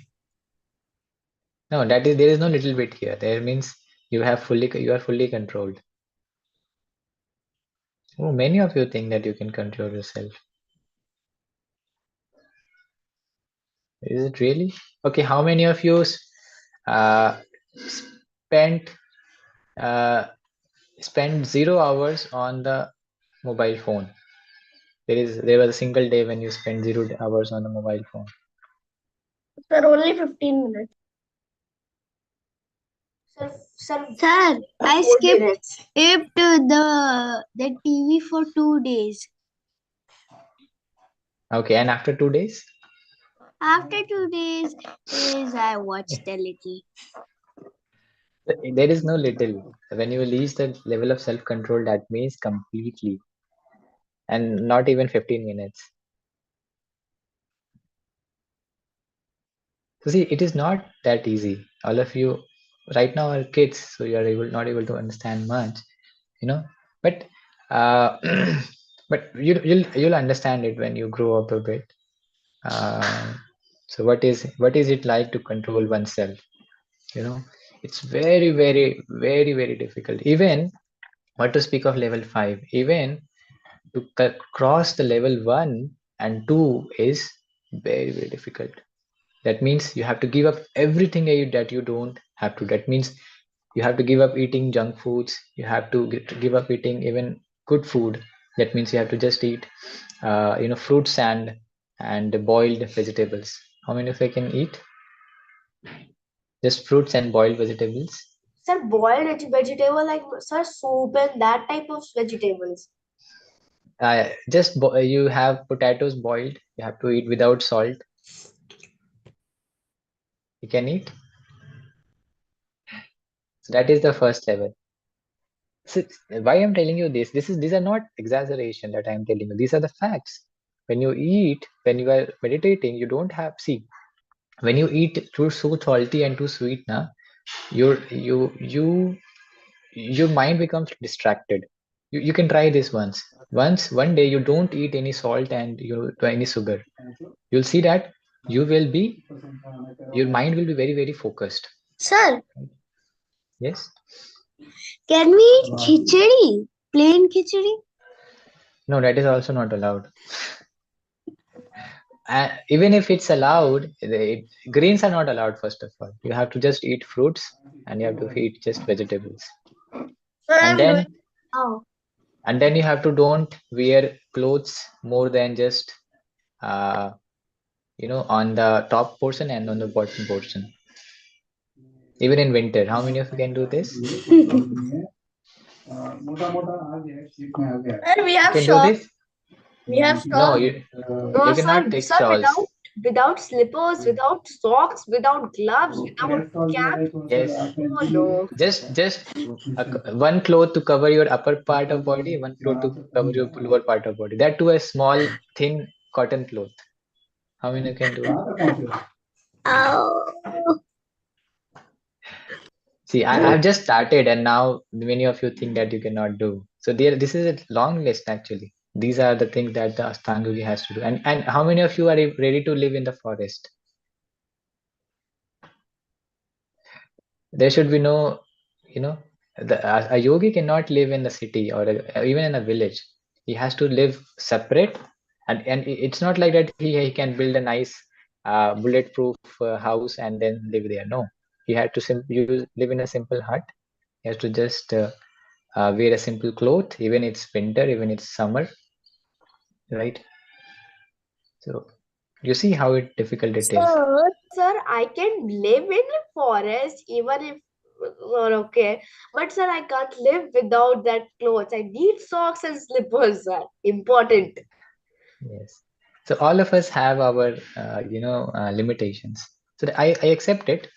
No, there is no little bit here. There means you are fully controlled. Oh, many of you think that you can control yourself. Is it really? Okay, how many of you uh, spent uh, spent 0 hours on the mobile phone? There was a single day when you spent 0 hours on the mobile phone. Sir, only 15 minutes. Sir, I 4 skipped minutes. the TV for 2 days. Okay, and after 2 days? After 2 days, I watched a little. There is no little. When you reach the level of self-control, that means completely, and not even 15 minutes. So see, it is not that easy. All of you right now are kids, so you are not able to understand much, you know. But uh, but you'll understand it when you grow up a bit. So what is it like to control oneself? You know, it's very, very, very, very difficult. Even what to speak of level 5, even to cross the level 1 and 2 is very, very difficult. That means you have to give up everything that you don't have to. That means you have to give up eating junk foods. You have to give up eating even good food. That means you have to just eat fruits and boiled vegetables. How many of you can eat just fruits and boiled vegetables? Sir, boiled vegetable like sir, soup and that type of vegetables. You have potatoes boiled. You have to eat without salt. You can eat. So that is the first level. So why I'm telling you this? These are not exaggeration that I'm telling you. These are the facts. When you eat, when you are meditating, you don't have see. When you eat too so salty and too sweet, na, your you you your mind becomes distracted. You can try this once. One day you don't eat any salt and any sugar. You'll see that you will be your mind will be very, very focused. Sir, Yes. can we eat khichdi? Plain khichdi? No, that is also not allowed. Even if it's allowed, greens are not allowed. First of all, you have to just eat fruits and you have to eat just vegetables. Sir, And I'm doing. then Oh. and then you have to don't wear clothes more than just uh, on the top portion and on the bottom portion. Even in winter, how many of you can do this? Sir, we You have can do shop. this? We have No, shop. No, you cannot take sir, shawls. without slippers, without socks, without gloves, without cap. Yes, Oh no. just one cloth to cover your upper part of body, one cloth to cover your lower part of body. That too a small thin cotton cloth. How many can do it? Oh. See, I've just started, and now many of you think that you cannot do. So this is a long list actually. These are the things that the Ashtanga Yogi has to do. And how many of you are ready to live in the forest? There should be no, you know, a yogi cannot live in the city or even in a village. He has to live separate, and it's not like that he can build a nice bulletproof house and then live there. No, he had to live in a simple hut. He has to just wear a simple cloth, even it's winter, even it's summer, right? So you see how difficult it is. Sir, I can live in a forest even if okay. But sir, I can't live without that clothes. I need socks and slippers, sir. Important. Yes. So all of us have our, limitations. So I accept it.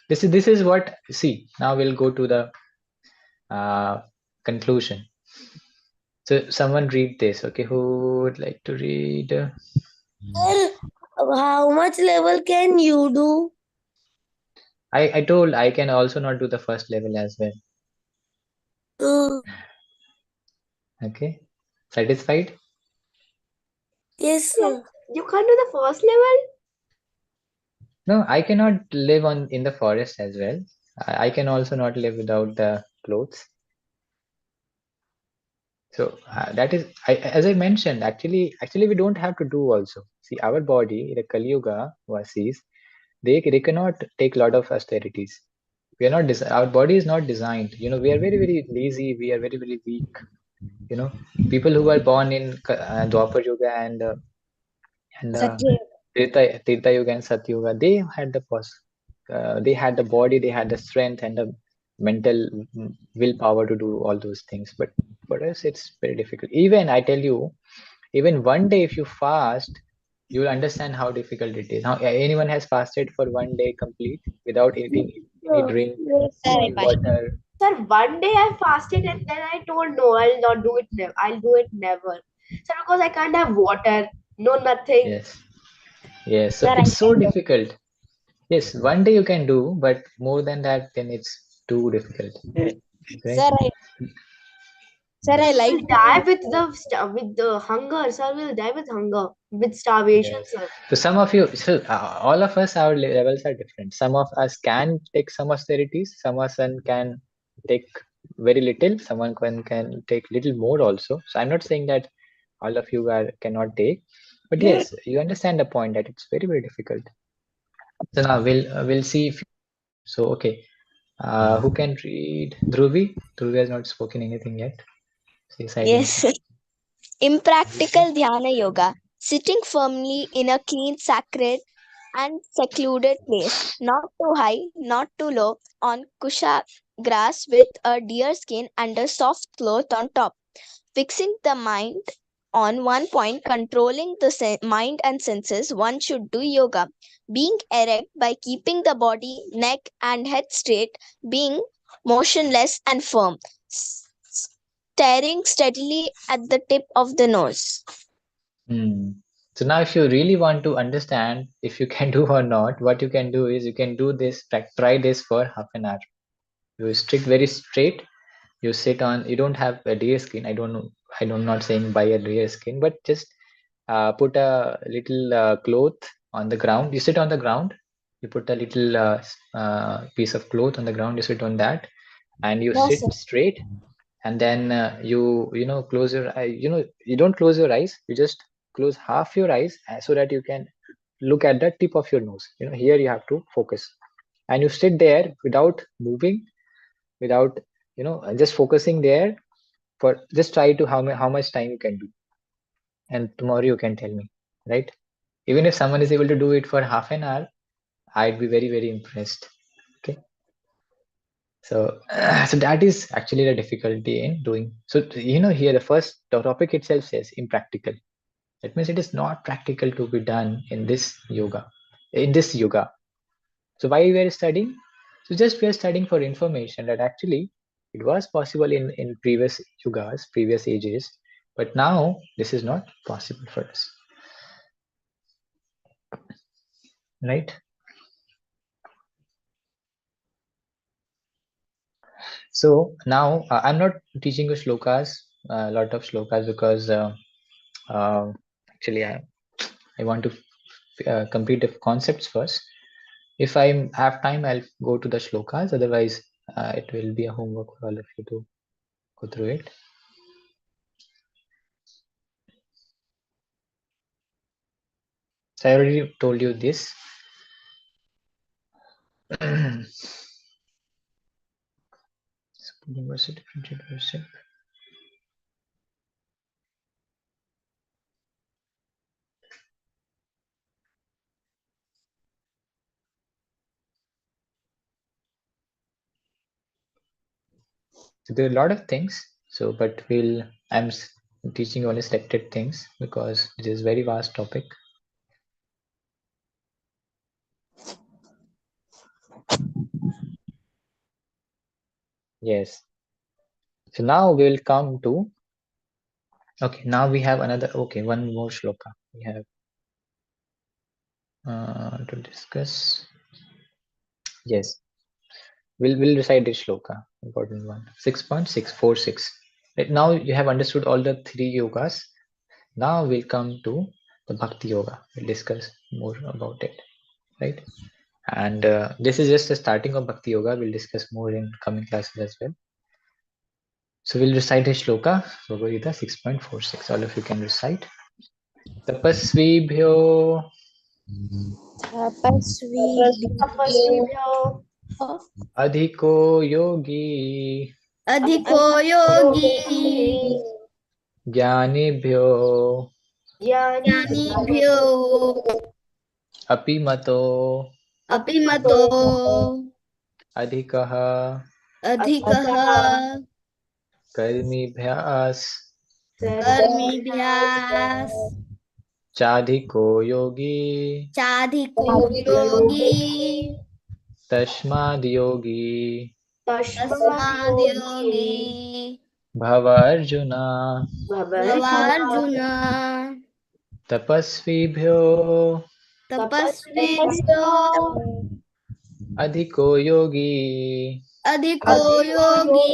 This is what. See, now we'll go to the uh, conclusion. So someone read this. Okay, who would like to read? Sir, how much level can you do? I told I can also not do the first level as well. Uh, Okay, satisfied? yes, sir. You can't do the first level? No, I cannot live in the forest as well. I can also not live without the clothes. So that is, as I mentioned, actually we don't have to do also. See, our body, the Kali Yuga Vasis, they cannot take a lot of austerities. We are not, our body is not designed. We are very, very lazy. We are very, very weak. People who are born in Dwapar Yuga and Satya. Tirtha Yuga and Satya Yuga, they had the body, they had the strength and the mental willpower to do all those things. But for us, it's very difficult. Even I tell you, even one day if you fast, you will understand how difficult it is. Now, anyone has fasted for one day complete without eating any drink, Yes, sir. any water? Sir, one day I fasted and then I told no, I'll not do it. I'll do it never. Sir, because I can't have water, no nothing. Yes, yes. So Sir, I it's so can do. difficult. Yes, one day you can do, but more than that, then it's too difficult, right? Sir, I like we'll die with the hunger, sir. We'll die with hunger, with starvation, Yes. sir. So some of you, so all of us, our levels are different. Some of us can take some austerities. Some of us can take very little. Someone can take little more also. So I'm not saying that all of you cannot take, but yes, you understand the point that it's very, very difficult. So now we'll see if. So okay, who can read? Dhruvi? Dhruvi has not spoken anything yet. She's silent. Yes. Impractical Dhyana Yoga. Sitting firmly in a clean, sacred, and secluded place. Not too high, not too low. On kusha grass with a deer skin and a soft cloth on top. Fixing the mind on one point, controlling the mind and senses, one should do yoga. Being erect by keeping the body, neck, and head straight, being motionless and firm, staring steadily at the tip of the nose. Hmm. So now if you really want to understand if you can do or not, what you can do is you can do this, try this for half an hour. You sit very straight, you sit on, you don't have a deer skin. I don't know, I'm not saying buy a deer skin, but just put a little cloth on the ground. You sit on the ground, you put a little piece of cloth on the ground, you sit on that, and you Yes, sit sir. straight, and then you close your eye. You don't close your eyes, you just close half your eyes so that you can look at the tip of your nose. Here you have to focus, and you sit there without moving, without just focusing there for, just try to how much time you can do, and tomorrow you can tell me, right? Even if someone is able to do it for half an hour, I'd be very, very impressed. Okay. So, so that is actually the difficulty in doing. So, here the first topic itself says impractical. That means it is not practical to be done in this yoga, in this yoga. So, why we are studying? So, just we are studying for information that actually it was possible in previous yogas, previous ages, but now this is not possible for us, right? So now I'm not teaching you shlokas, a lot of shlokas, because uh, actually I want to complete the concepts first. If I have time, I'll go to the shlokas. Otherwise, it will be a homework for all of you to go through it. So I already told you this. University printed version. So there are a lot of things. So, but I'm I'm teaching only selected things because it is a very vast topic. Yes. So now we will come to, okay, now we have another, okay, one more shloka we have to discuss. Yes, we'll recite this shloka, important one, 6.646. Right now you have understood all the three yogas. Now we'll come to the Bhakti Yoga. We'll discuss more about it, right? And this is just the starting of Bhakti Yoga. We'll discuss more in coming classes as well. So we'll recite the shloka, Bhagavad Gita 6.46. All of you can recite. Tapasvibhyo Tapasvibhyo adhiko yogi Adhiko yogi jnanibhyo jnanibhyo apimato apimato adhikaha adhikah karmibhyas karmibhyas chadhiko yogi chadhiko yogi tashmad yogi tasmad yogi bhava arjuna bhavarjuna tapasvibhyo tapasvibhyo adhiko yogi adhiko yogi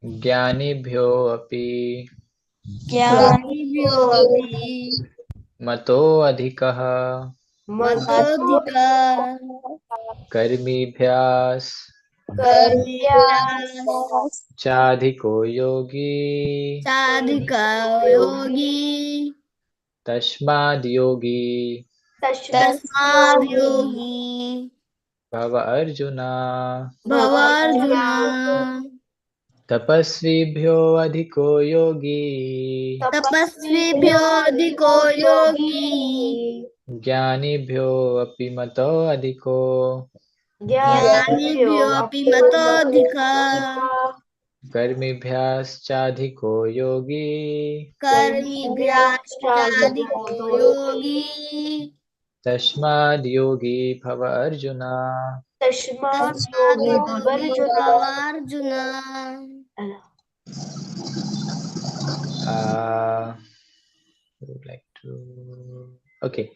jnanibhyo api jnanibhyo api mato adhikaha matodhikah karmibhyas karmibhyas chadhiko yogi chadhika yogi tashmad yogi tasmad yogi bhava arjuna bhavarjuna tapasvibhyo adhiko yogi tapasvibhyo adhiko yogi jnanibhyo api mato adhiko jnanibhyo api matodhikah karmibhyas chadhiko yogi karmibhyas chadhiko yogi tashmad yogi bhava arjuna tasmad yogi bhavarjuna. I would like to, okay,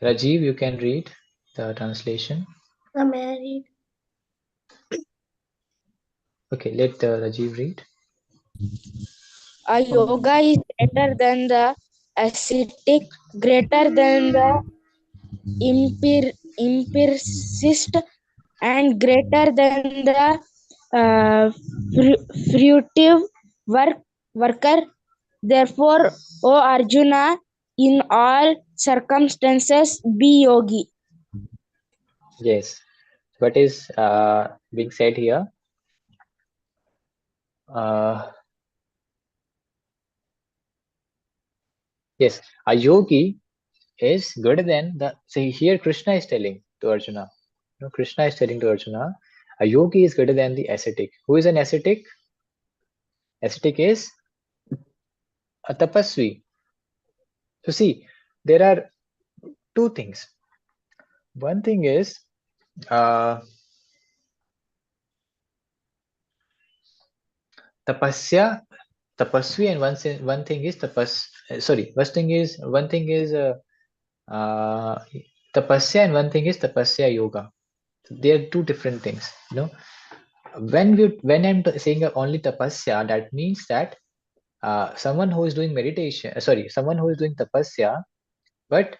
Rajiv, you can read the translation. I'm married. Okay, let Rajiv read. A yoga is greater than the ascetic, greater than the empiricist, and greater than the fruitive worker. Therefore, O Arjuna, in all circumstances, be yogi. Yes, what is being said here? Yes, a yogi is greater than the, see here Krishna is telling to Arjuna. No, Krishna is telling to Arjuna, a yogi is greater than the ascetic. Who is an ascetic? Ascetic is a tapasvi. So see, there are two things. One thing is tapasya, tapasvi, and one thing is one thing is tapasya, and one thing is tapasya yoga. So they are two different things. You know, when I'm saying only tapasya, that means that someone who is doing meditation, someone who is doing tapasya, but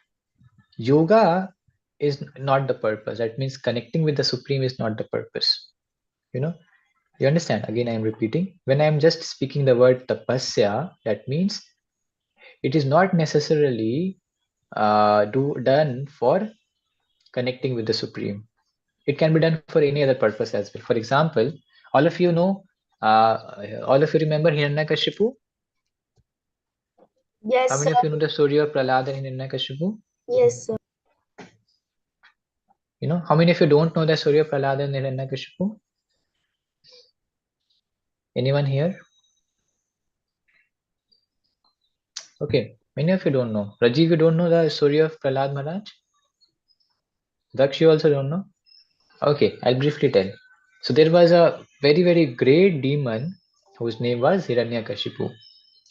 yoga is not the purpose. That means connecting with the Supreme is not the purpose. You know, you understand? Again, I am repeating. When I am just speaking the word tapasya, that means it is not necessarily done for connecting with the Supreme. It can be done for any other purpose as well. For example, all of you know, all of you remember Hiranyakashipu? Yes, How many of you know the story of Prahlad and Hiranyakashipu? yes, sir. You know, how many of you don't know the story of Prahlad and Hiranyakashipu? Anyone here? Okay, many of you don't know. Rajiv, you don't know the story of Prahlad Maharaj? Daksh, you also don't know? Okay, I'll briefly tell. So there was a very, very great demon whose name was Hiranyakashipu.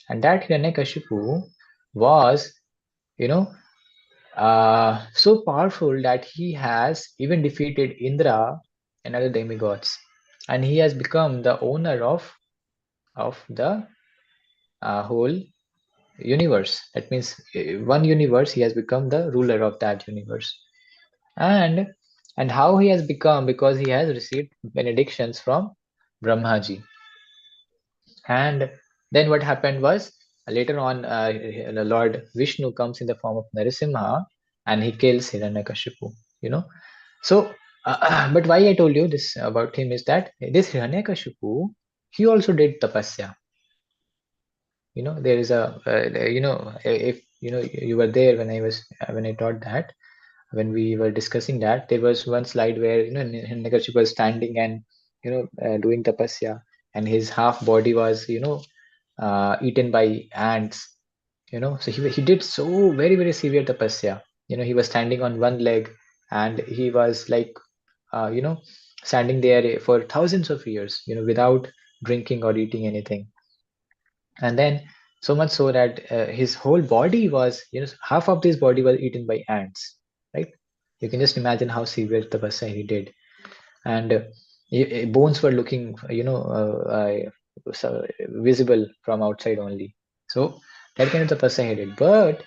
And that Hiranyakashipu was, you know, so powerful that he has even defeated Indra and other demigods. And he has become the owner of the whole universe. That means one universe, he has become the ruler of that universe. And how he has become, because he has received benedictions from Brahmaji. And then what happened was, later on, the Lord Vishnu comes in the form of Narasimha and he kills Hiranyakashipu. You know, so but why I told you this about him is that this Hiranyakashipu, he also did tapasya. You know, there is a if you know you were there when I taught that, when we were discussing that, there was one slide where Hiranyakashipu was standing and doing tapasya, and his half body was eaten by ants. So he did so very, very severe tapasya. He was standing on one leg, and he was like uh, you know standing there for thousands of years, without drinking or eating anything. And then so much so that his whole body was, half of his body was eaten by ants, right? You can just imagine how severe tapasya he did. And bones were looking, visible from outside only. So that kind of tapasya he did. But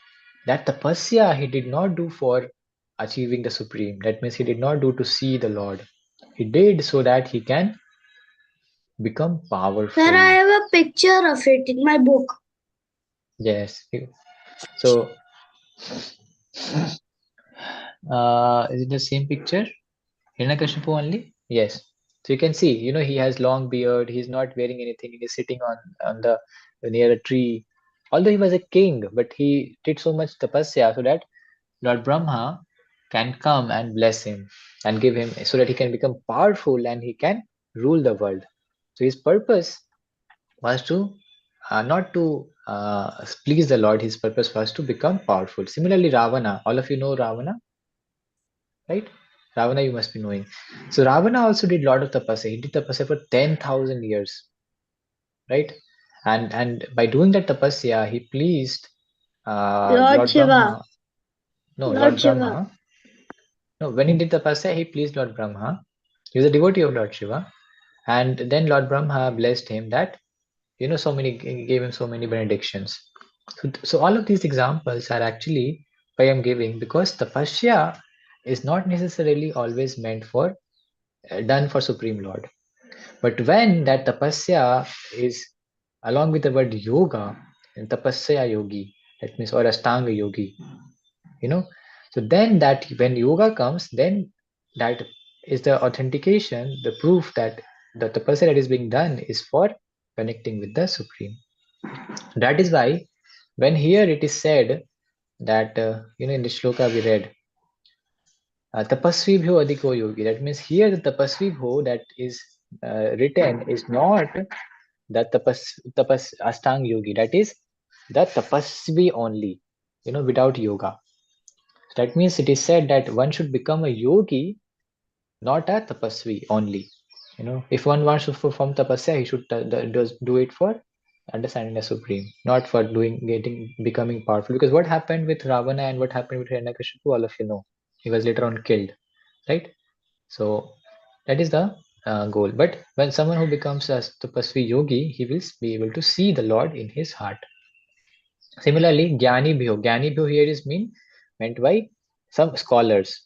that tapasya he did not do for achieving the supreme. That means he did not do to see the Lord. He did so that he can become powerful. Sir, I have a picture of it in my book. Yes. So is it the same picture? Hiranyakashipu only? Yes. So you can see, he has long beard. He's not wearing anything. He's sitting on the near a tree. Although he was a king, but he did so much tapasya so that Lord Brahma can come and bless him and give him, so that he can become powerful and he can rule the world. So his purpose was to not to please the Lord. His purpose was to become powerful. Similarly, Ravana. All of you know Ravana, right? Ravana, you must be knowing. So Ravana also did lot of tapasya. He did tapasya for 10,000 years, right? And by doing that tapasya, he pleased Lord Lord Shiva. Brahma. No, Lord Lord Shiva. Brahma. No, when he did tapasya, he pleased Lord Brahma. He was a devotee of Lord Shiva. And then Lord Brahma blessed him that, so many, gave him so many benedictions. So all of these examples are actually why I'm giving, because tapasya is not necessarily always meant for done for Supreme Lord. But when that tapasya is along with the word yoga, and tapasya yogi, that means, or Ashtanga yogi, you know, so then that when yoga comes, then that is the authentication, the proof that the tapasya that is being done is for connecting with the Supreme. That is why when here it is said that, in the shloka we read, tapasvi bhyo adhiko yogi. That means here the tapasvi bho that is written is not the tapas Ashtang yogi. That is the tapasvi only, without yoga. So that means it is said that one should become a yogi, not a tapasvi only. If one wants to perform tapasya, he should does do it for understanding the supreme, not for becoming powerful. Because what happened with Ravana and what happened with Hiranyakashipu, all of you know, he was later on killed, right? So that is the goal. But when someone who becomes a tapasvi yogi, he will be able to see the Lord in his heart. Similarly, Gyani Bhyo here is meant by some scholars.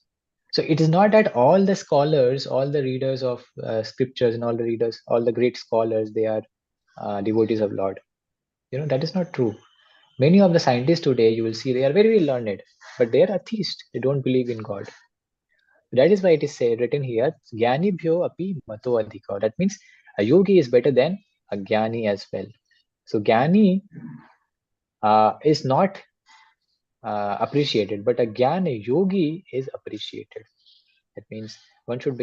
So it is not that all the scholars, all the readers of scriptures, and all the readers, all the great scholars, they are devotees of Lord. That is not true. Many of the scientists today, you will see, they are very, very learned, but they are atheists. They don't believe in God. That is why it is written here, Gyani Bhyo api mato adhika. That means a yogi is better than a Gyani as well. So Gyani is not appreciated, but a Gyana yogi is appreciated. That means one should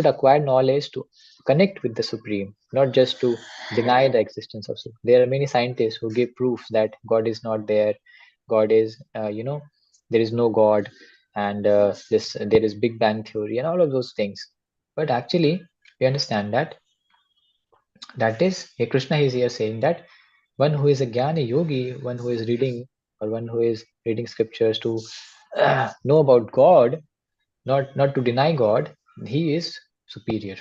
acquire knowledge to connect with the Supreme, not just to deny the existence of Supreme. There are many scientists who give proof that God is not there, God is, there is no God, and there is Big Bang theory and all of those things. But actually, we understand that is, Krishna is here saying that one who is a Jnana yogi, one who is reading or one who is reading scriptures to know about God, not to deny God, he is superior.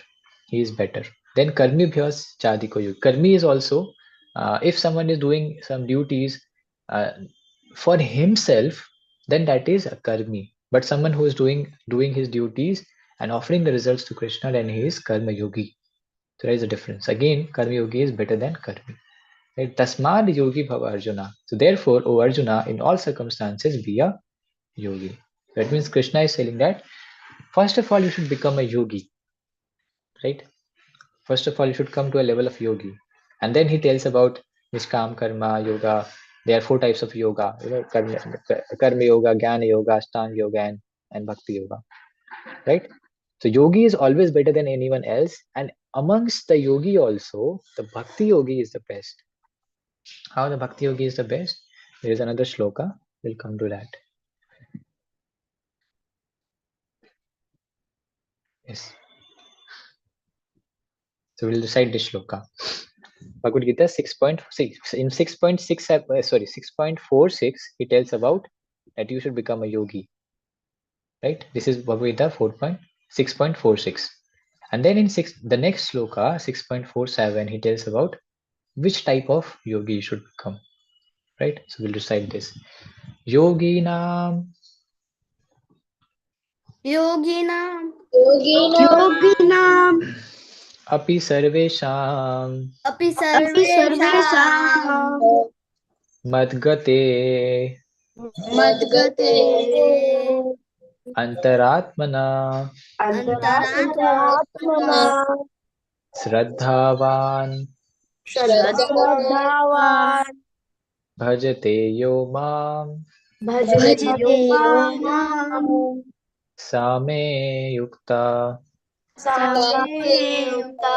He is better. Then karmi bhyas chadiko yogi. Karmi is also, if someone is doing some duties uh, for himself, then that is a karmi. But someone who is doing his duties and offering the results to Krishna, then he is karma yogi. So there is a difference. Again, karma yogi is better than karmi. Right? Tasmad yogi bhava Arjuna. So therefore, O Arjuna, in all circumstances, be a yogi. That means Krishna is saying that first of all, you should become a yogi, right? First of all, you should come to a level of yogi. And then he tells about Nishkam Karma, Yoga. There are 4 types of yoga, karma yoga, Jnana yoga, Ashtanga yoga, and Bhakti yoga, right? So yogi is always better than anyone else. And amongst the yogi also, the Bhakti yogi is the best. How the Bhakti yogi is the best? There is another shloka. We'll come to that. Yes. So we'll recite this shloka. Bhagavad Gita 6.6. In 6.46, he tells about that you should become a yogi. Right? This is Bhagavad Gita 6.46. And then in the next shloka, 6.47, he tells about which type of yogi you should become. Right? So we'll recite this. Yoginam Yoginam api sarvesham api sarvesham madgate madgate antaratmana antaratmana Shraddhavan Shraddhavan bhajate yo mam bhajate yomam same yukta same yukta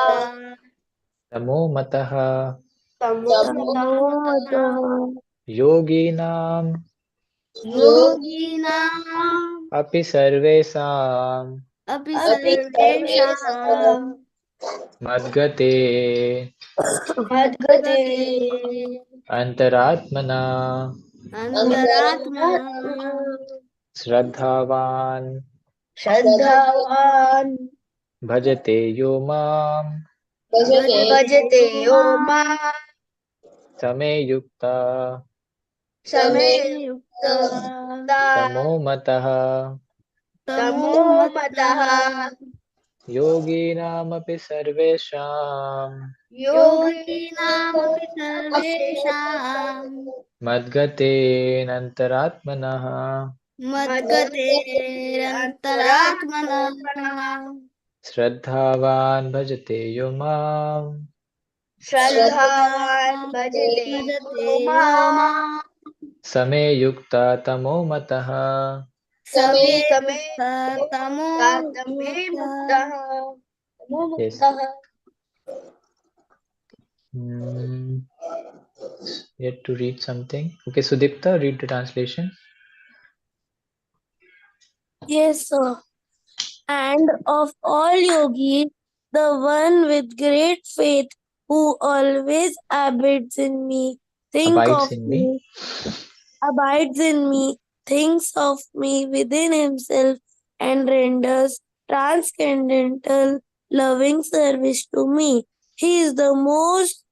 tamo matah tamotah yoginam yoginam api sarvesam api sarvesham madgate madgate antaratmana antaratmana Shraddhavan Shraddhavan bhajate yo mam bhajate yomam same yukta same yukta tamo matah tamo matah yoginam api sarvesham yoginamapi sarvesham madgate antaratmanah madgate antaratmanah Shraddhavan bhajate yo mam Shraddhavan bhajate yomam same yukta tamo matah. same yukta tamo yukta Yes. Yet to read something. Okay, Sudipta, read the translation. Yes, sir. And of all yogis, the one with great faith who always abides in me, abides in me, thinks of me within himself, and renders transcendental loving service to me. He is the most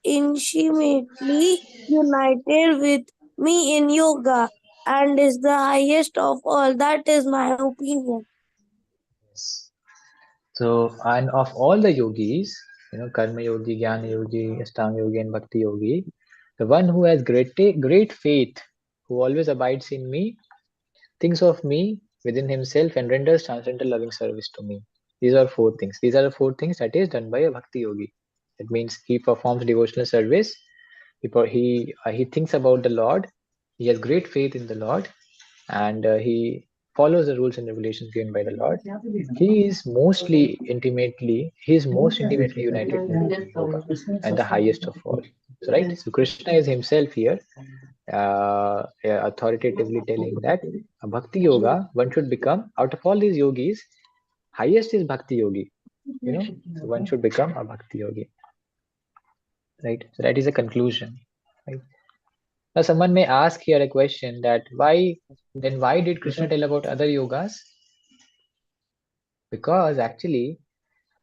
intimately united with me in yoga and is the highest of all. That is my opinion. Yes. So, and of all the yogis, Karma Yogi, Jnana Yogi, Ashtanga Yogi, and Bhakti Yogi, the one who has great faith, who always abides in me, thinks of me within himself, and renders transcendental loving service to me. These are 4 things. These are the 4 things that is done by a Bhakti Yogi. That means he performs devotional service. He thinks about the Lord. He has great faith in the Lord, and he follows the rules and regulations given by the Lord, he is most intimately united with yoga and the highest of all. So, right? So Krishna is himself here authoritatively telling that a bhakti yoga one should become, out of all these yogis, highest is bhakti yogi. So one should become a bhakti yogi, right? So that is a conclusion, right? Now someone may ask here a question that why did Krishna tell about other yogas? Because actually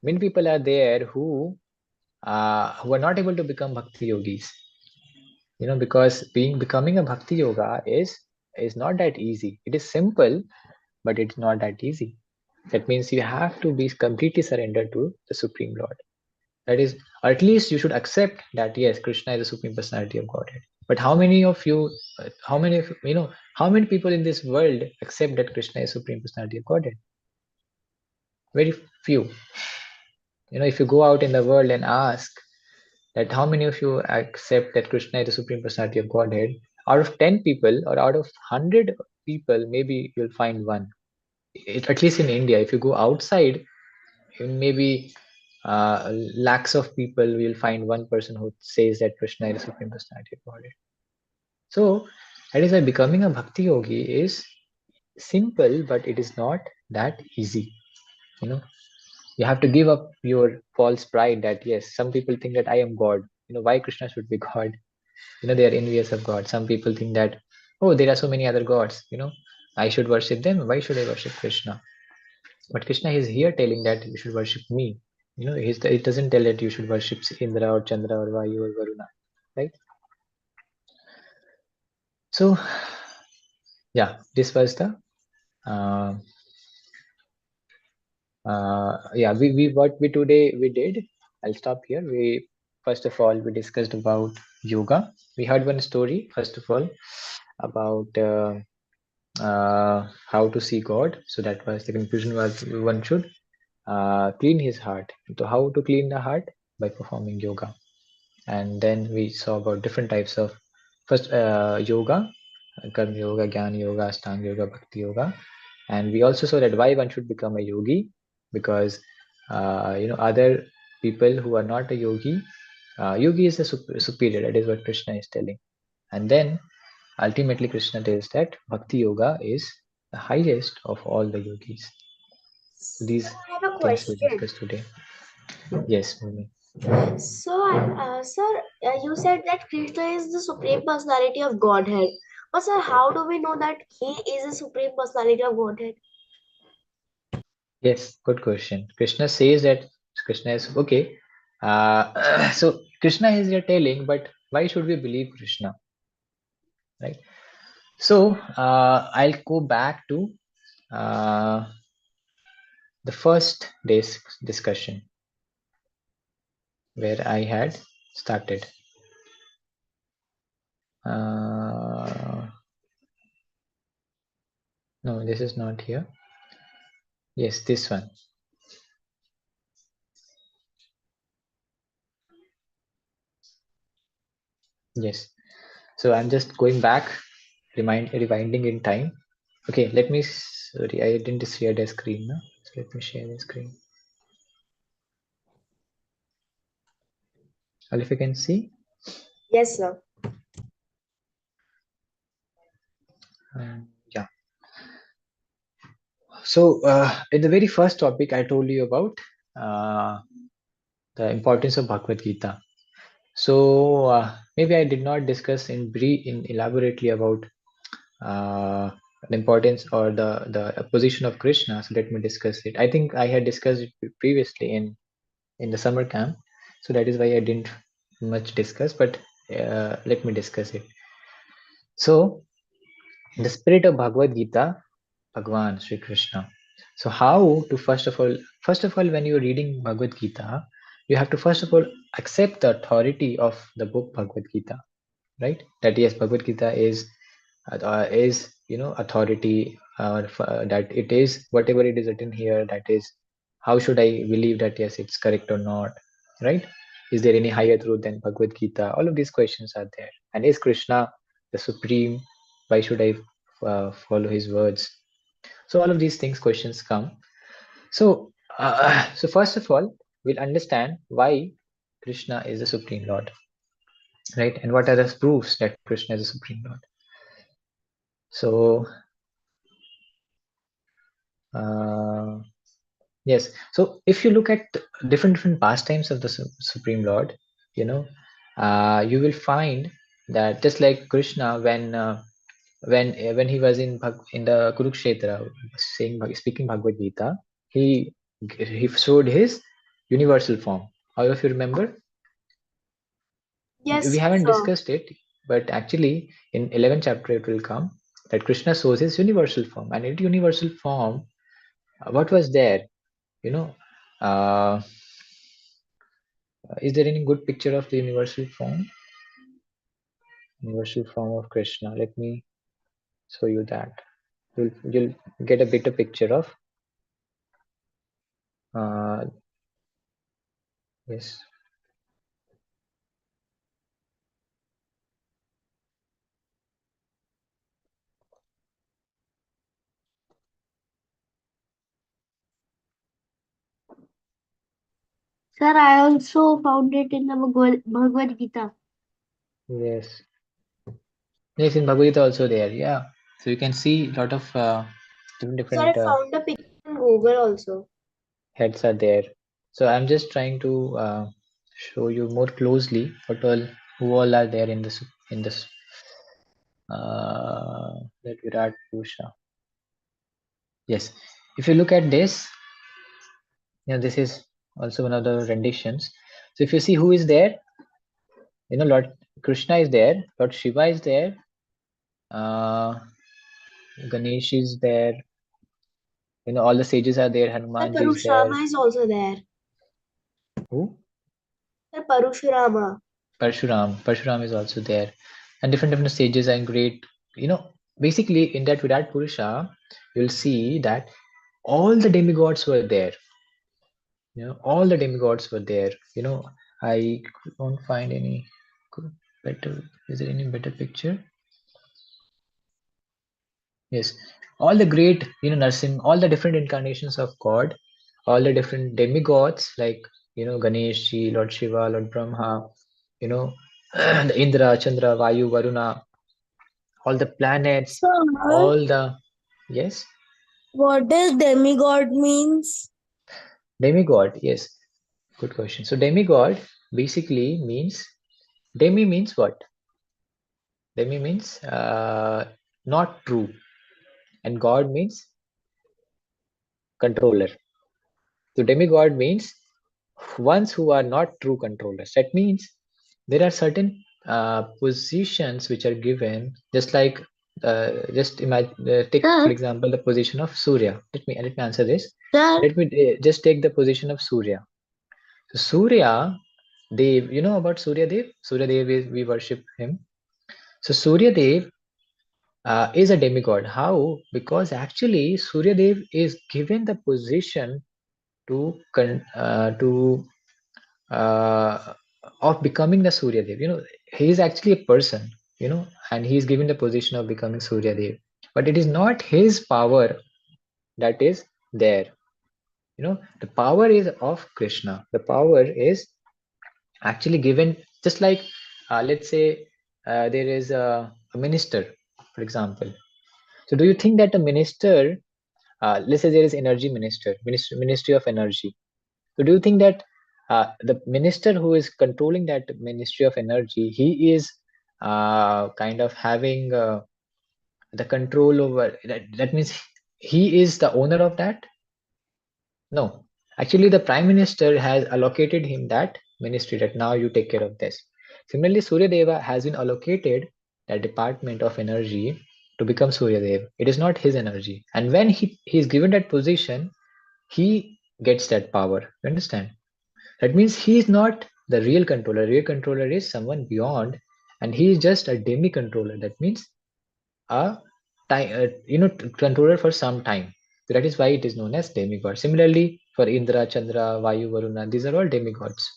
many people are there who are not able to become bhakti yogis. Because becoming a bhakti yoga is not that easy. It is simple, but it's not that easy. That means you have to be completely surrendered to the Supreme Lord. That is, or at least you should accept that yes, Krishna is the Supreme Personality of Godhead. But how many of you, how many people in this world accept that Krishna is Supreme Personality of Godhead? Very few. If you go out in the world and ask that how many of you accept that Krishna is the Supreme Personality of Godhead, out of 10 people or out of 100 people, maybe you'll find one. At least in India, if you go outside, maybe lakhs of people will find one person who says that Krishna is the Supreme Personality of Godhead. So that is why becoming a bhakti yogi is simple, but it is not that easy. You have to give up your false pride that yes, some people think that I am God. Why Krishna should be God? They are envious of God. Some people think that, oh, there are so many other gods. I should worship them. Why should I worship Krishna? But Krishna is here telling that you should worship me. It doesn't tell that you should worship Indra or Chandra or Vayu or Varuna, right? So, yeah, this was the what we today we did. I'll stop here. We first of all we discussed about yoga. We heard one story first of all about how to see God. So that was the conclusion was one should clean his heart. So how to clean the heart? By performing yoga. And then we saw about different types of first yoga, karma yoga, jnana yoga, ashtanga yoga, bhakti yoga. And we also saw that why one should become a yogi, because other people who are not a yogi, yogi is the superior. That is what Krishna is telling. And then ultimately Krishna tells that bhakti yoga is the highest of all the yogis. So these I have a things we question. discussed today. Yes, Mumi. So, sir, you said that Krishna is the Supreme Personality of Godhead. But, sir, how do we know that he is the Supreme Personality of Godhead? Yes, good question. Krishna says that Krishna is okay. So Krishna is here telling, but why should we believe Krishna? Right. So I'll go back to the first day's discussion where I had started. No, this is not here. Yes, this one. Yes. So I'm just going back, rewinding in time. Okay, let me. Sorry, I didn't share the screen. No? So let me share the screen. Well, if you can see. Yes, sir. Yeah. So in the very first topic, I told you about the importance of Bhagavad Gita. So maybe I did not discuss in elaborately about the importance or the position of Krishna. So let me discuss it. I think I had discussed it previously in the summer camp. So that is why I didn't much discuss. But let me discuss it. So the spirit of Bhagavad Gita, Bhagwan Sri Krishna. So how to first of all, when you're reading Bhagavad Gita, you have to first of all accept the authority of the book Bhagavad Gita, right? That yes, Bhagavad Gita is authority, that it is whatever it is written here. That is, how should I believe that yes, it's correct or not, right? Is there any higher truth than Bhagavad Gita? All of these questions are there. And is Krishna the supreme? Why should I follow his words? So all of these things questions come. So so first of all, we'll understand why Krishna is the Supreme Lord, right? And what are the proofs that Krishna is the Supreme Lord? So yes, so if you look at different pastimes of the Supreme Lord, you know, you will find that just like Krishna, when he was in the Kurukshetra, speaking Bhagavad Gita, he showed his universal form. All of you remember? We Yes, haven't sir. discussed it, but actually in 11th chapter it will come that Krishna shows his universal form, and in universal form, what was there? You know, is there any good picture of the universal form? Universal form of Krishna. Let me show you that. You'll get a better picture of. Yes. Sir, I also found it in the Bhagavad Gita. Yes. Yes, in Bhagavad Gita also there. Yeah. So you can see a lot of Sir, I different found a picture on Google also. heads are there. So I'm just trying to show you more closely who all are there in this that Virat Purusha. Yes. If you look at this, this is also one of the renditions. So if you see who is there, Lord Krishna is there, Lord Shiva is there, Ganesh is there, all the sages are there, Sir, Hanumanji is there. Parushama is also there. Who? Sir, Parushurama. Parshuram is also there, and different sages and great, basically in that Virat Purusha, you'll see that all the demigods were there. All the demigods were there. I don't find any better. Is there any better picture? Yes, all the great, nursing, all the different incarnations of God, all the different demigods like, Ganesh ji, Lord Shiva, Lord Brahma, the Indra, Chandra, Vayu, Varuna, all the planets, Sir, all the, yes, what does demigod means? demigod, yes, good question. So demigod basically means, demi means what? Demi means not true, and God means controller. So demigod means ones who are not true controllers. That means there are certain positions which are given, just like just imagine, take for Sir, example the position of Surya. Let me answer this. sir, Let me just take the position of Surya. So Surya Dev, you know about Surya Dev? Surya Dev is, we worship him. So Surya Dev is a demigod. How? Because actually Surya Dev is given the position to of becoming the Surya Dev. He is actually a person, and he is given the position of becoming Surya Dev. But it is not his power that is there. The power is of Krishna. The power is actually given, just like, let's say, there is a minister, for example. So do you think that a minister, let's say there is energy ministry of energy. So do you think that the minister who is controlling that Ministry of Energy, he is kind of having the control over that? That means he is the owner of that? No. Actually, the Prime Minister has allocated him that ministry, that now you take care of this. Similarly, Surya Deva has been allocated that Department of Energy to become Surya Dev. It is not his energy. And when he is given that position, he gets that power. You understand? That means he is not the real controller. Real controller is someone beyond, and he is just a demi controller. That means a time, controller for some time. So that is why it is known as demigod. Similarly, for Indra, Chandra, Vayu, Varuna, these are all demigods,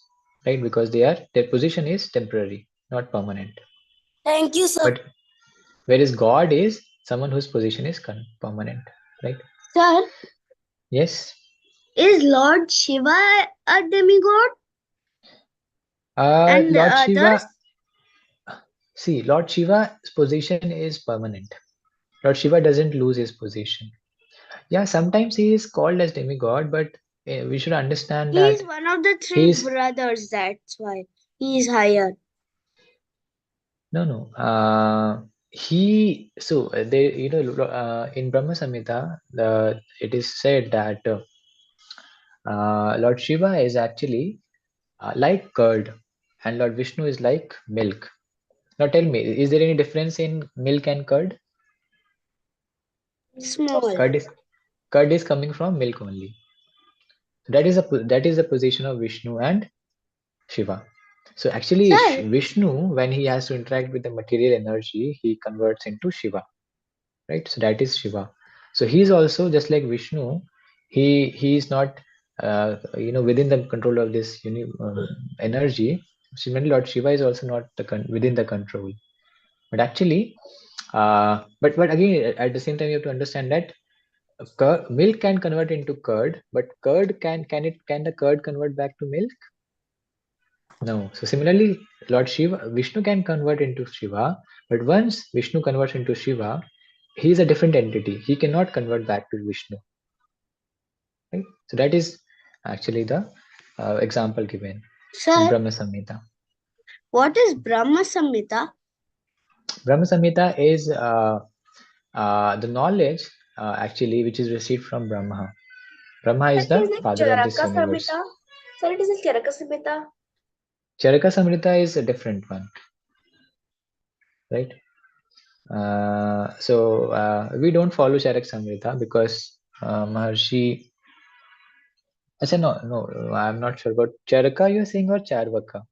right? Because their position is temporary, not permanent. Thank you, sir. But whereas God is someone whose position is permanent, right? Sir, Yes. is Lord Shiva a demigod? And Lord others? Shiva, see, Lord Shiva's position is permanent. Lord Shiva doesn't lose his position. Yeah, sometimes he is called as demigod, but we should understand He is that one of the he three is brothers, that's why he is higher. no. He so they in Brahma Samhita, it is said that Lord Shiva is actually like curd, and Lord Vishnu is like milk. Now tell me, is there any difference in milk and curd? Small. Curd is coming from milk only. That is the position of Vishnu and Shiva. So actually, Sir, Vishnu, when he has to interact with the material energy, he converts into Shiva, right? So that is Shiva. So he is also just like Vishnu. He is not within the control of this energy. Similarly, Lord Shiva is also not within the control. But actually, but again, at the same time, you have to understand that milk can convert into curd, but curd can the curd convert back to milk? No. So similarly, Lord Shiva, Vishnu can convert into Shiva, but once Vishnu converts into Shiva, he is a different entity. He cannot convert back to Vishnu. Right? So that is actually the example given in sir, Brahma Samhita. what is Brahma Samhita? Brahma Samhita is the knowledge actually which is received from Brahma. Brahma is It is the like father of this Charaka universe. Samhita. Sir, it is like Charaka Samhita. Charaka Samhita is a different one, right? We don't follow Charak Samhita because Maharshi. Achha, no, I'm not sure about Charaka you're saying or Charvaka?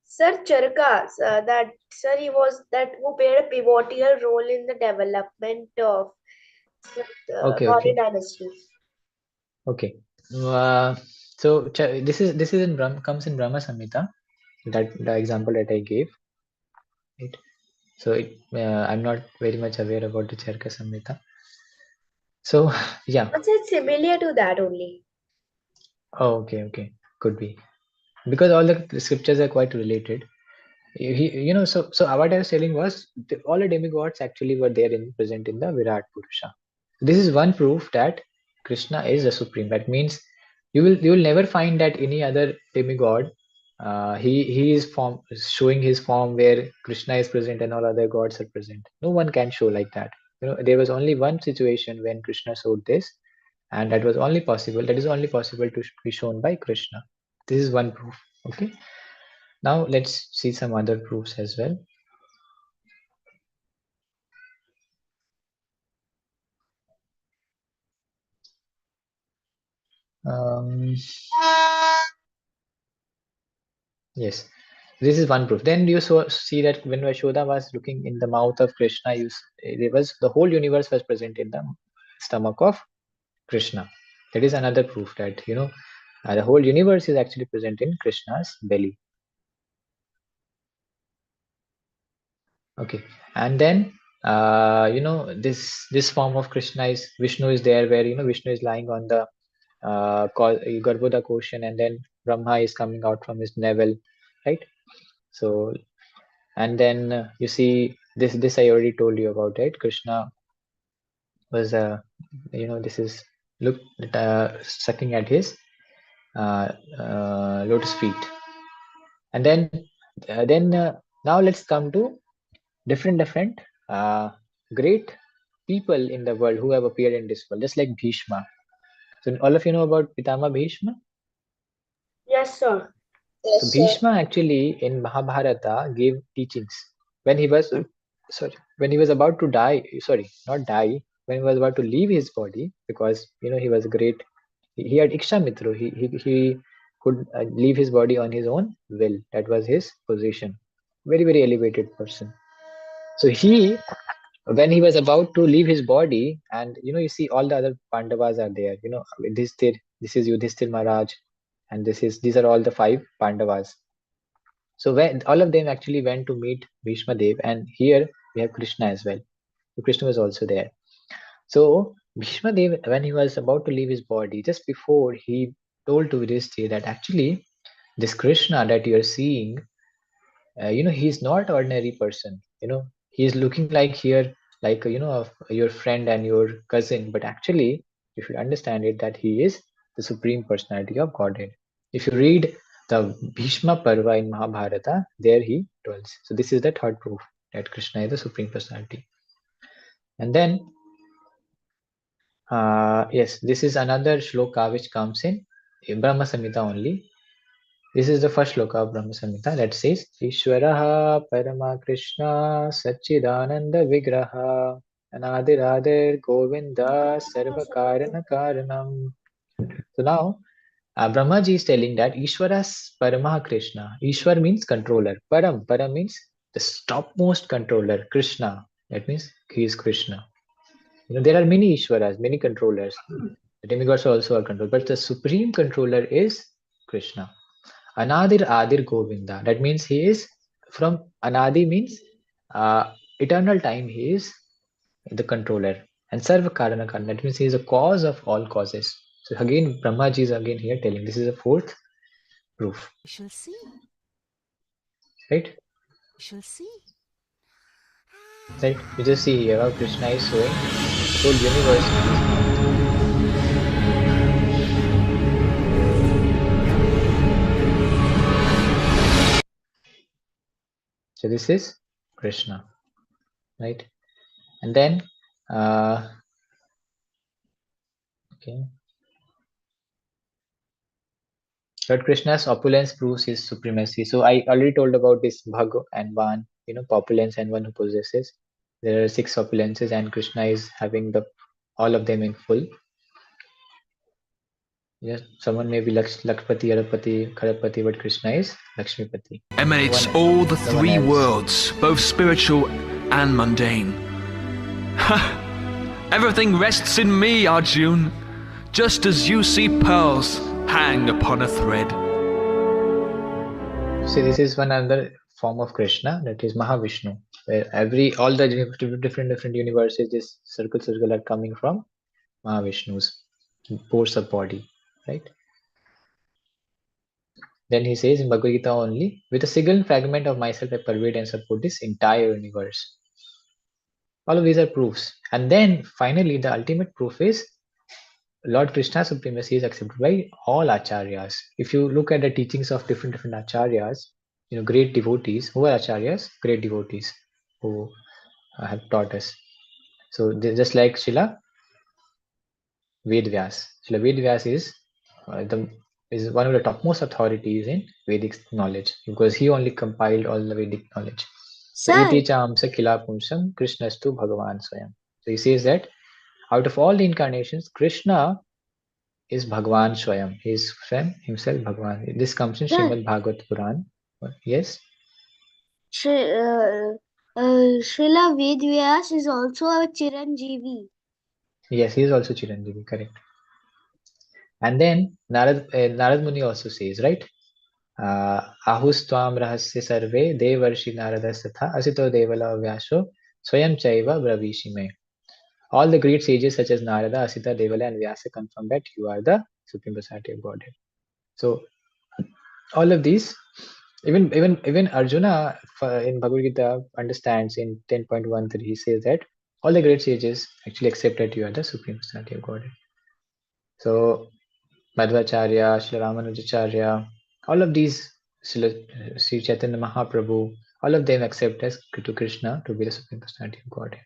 Sir Charaka, that sir he was that who played a pivotal role in the development of Okay, Maurya okay, dynasty. okay. Uh, this is in comes in Brahma Samhita, that the example that I gave, right? So I'm not very much aware about the Charaka Samhita. So yeah. But it's similar to that only. Oh, okay, could be because all the scriptures are quite related. So what I was telling was all the demigods actually were there present in the Virat Purusha. This is one proof that Krishna is the supreme. That means you will never find that any other demigod he is showing his form where Krishna is present and all other gods are present. No one can show like that. There was only one situation when Krishna showed this, and that was only possible. That is only possible to be shown by Krishna. This is one proof. Okay. Now let's see some other proofs as well. Yes, this is one proof. Then you see that when Yashoda was looking in the mouth of Krishna, there was the whole universe was present in the stomach of Krishna. That is another proof that the whole universe is actually present in Krishna's belly. Okay, and then this form of Krishna is Vishnu is there, where Vishnu is lying on the Garbhoda Koshan, and then Brahma is coming out from his navel, right? So, and then you see this I already told you about, right? Krishna was this is look sucking at his lotus feet, and then now let's come to different great people in the world who have appeared in this world, just like Bhishma. So all of you know about Pitama Bhishma. Yes, sir. So Bhishma actually in Mahabharata gave teachings when he was when he was about to die. Sorry, not die. When he was about to leave his body, because he was great. He had Iksha Mitro. He could leave his body on his own will. That was his position. Very elevated person. So when he was about to leave his body, and you see all the other Pandavas are there. This is Yudhishthir Maharaj, and these are all the 5 Pandavas. So when all of them actually went to meet Bhishma Dev, and here we have Krishna as well. So Krishna was also there. So Bhishma Dev, when he was about to leave his body, just before he told to Yudhishthira that actually this Krishna that you are seeing, he's not ordinary person. He's looking like here, like your friend and your cousin, but actually you should understand it that he is the supreme personality of Godhead. If you read the Bhishma Parva in Mahabharata, there he tells. So this is the third proof that Krishna is the supreme personality. And then yes, this is another shloka which comes in Brahma Samhita only. This is the first shloka of Brahma Samhita that says, Ishwaraha Parama Krishna Satchidananda Vigraha Anadiradir Govinda Sarva Karana Karanam. So now Brahmaji is telling that Ishwara's Parama Krishna. Ishwar means controller. Param means the topmost controller. Krishna. That means he is Krishna. There are many Ishwaras, many controllers. The demigods also are controlled, but the supreme controller is Krishna. Anadir Adir Govinda. That means he is from Anadi means eternal time. He is the controller. And Sarva Karana Karana. That means he is the cause of all causes. So again, Brahmaji is again here telling this is the fourth proof. We shall see. Right? We shall see. Right? You just see here how Krishna is showing the whole universe in his mouth. So this is Krishna, right? And then, okay. Lord Krishna's opulence proves his supremacy. So I already told about this Bhag and Van, opulence and one who possesses. There are 6 opulences and Krishna is having all of them in full. Yes, someone may be Lakshpati, Arapati, Kharapati, but Krishna is Lakshmipati. Emanates all the no one 3 else. worlds, both spiritual and mundane. Everything rests in me, Arjun, just as you see pearls hang upon a thread. See, this is one other form of Krishna, that is Mahavishnu, where all the different universes, this circle are coming from Mahavishnu's force of body, right? Then he says in Bhagavad Gita only, with a single fragment of myself I pervade and support this entire universe. All of these are proofs. And then finally the ultimate proof is Lord Krishna's supremacy is accepted by all acharyas. If you look at the teachings of different acharyas, great devotees, who are acharyas? Great devotees who have taught us. So just like Srila Vedvyas. Srila Vedvyas is one of the topmost authorities in Vedic knowledge because he only compiled all the Vedic knowledge. So Sir, iti chamsa kila pumsam Krishnastu Bhagavan Swayam. So he says that out of all the incarnations, Krishna is Bhagavan Swayam. He is himself Bhagavan. This comes in Sir. Srimad Bhagavad Puran. Yes. Srila Vedvyas is also a Chiranjeevi. Yes, he is also Chiranjeevi, correct. And then Narad Muni also says, right? Ahustvam rahasya sarve devarshi naradasatha asito devala vyasho swayam chaiva bravishime. All the great sages such as Narada, Asita, Devala and Vyasa confirm that you are the Supreme Personality of Godhead. So all of these, even Arjuna in Bhagavad Gita understands in 10.13, he says that all the great sages actually accept that you are the Supreme Personality of Godhead. So Madhvacharya, Srila Ramanujacharya, all of these, Sri Chaitanya Mahaprabhu, all of them accept as to Krishna to be the Supreme Personality of Godhead.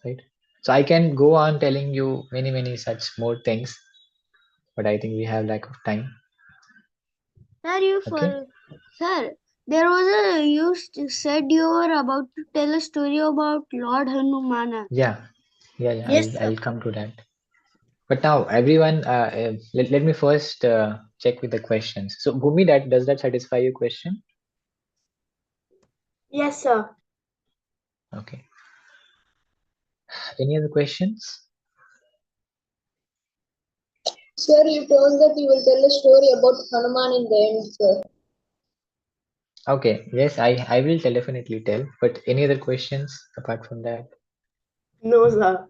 Right? So I can go on telling you many such more things, but I think we have lack of time. Sir, sir, there was you said you were about to tell a story about Lord Hanuman. Yeah. Yes, I'll come to that. But now, everyone, let me first check with the questions. So, Bhumi, does that satisfy your question? Yes, sir. Okay. Any other questions? Sir, you told that you will tell a story about Hanuman in the end, sir. Okay. Yes, I will definitely tell. But any other questions apart from that? No, sir.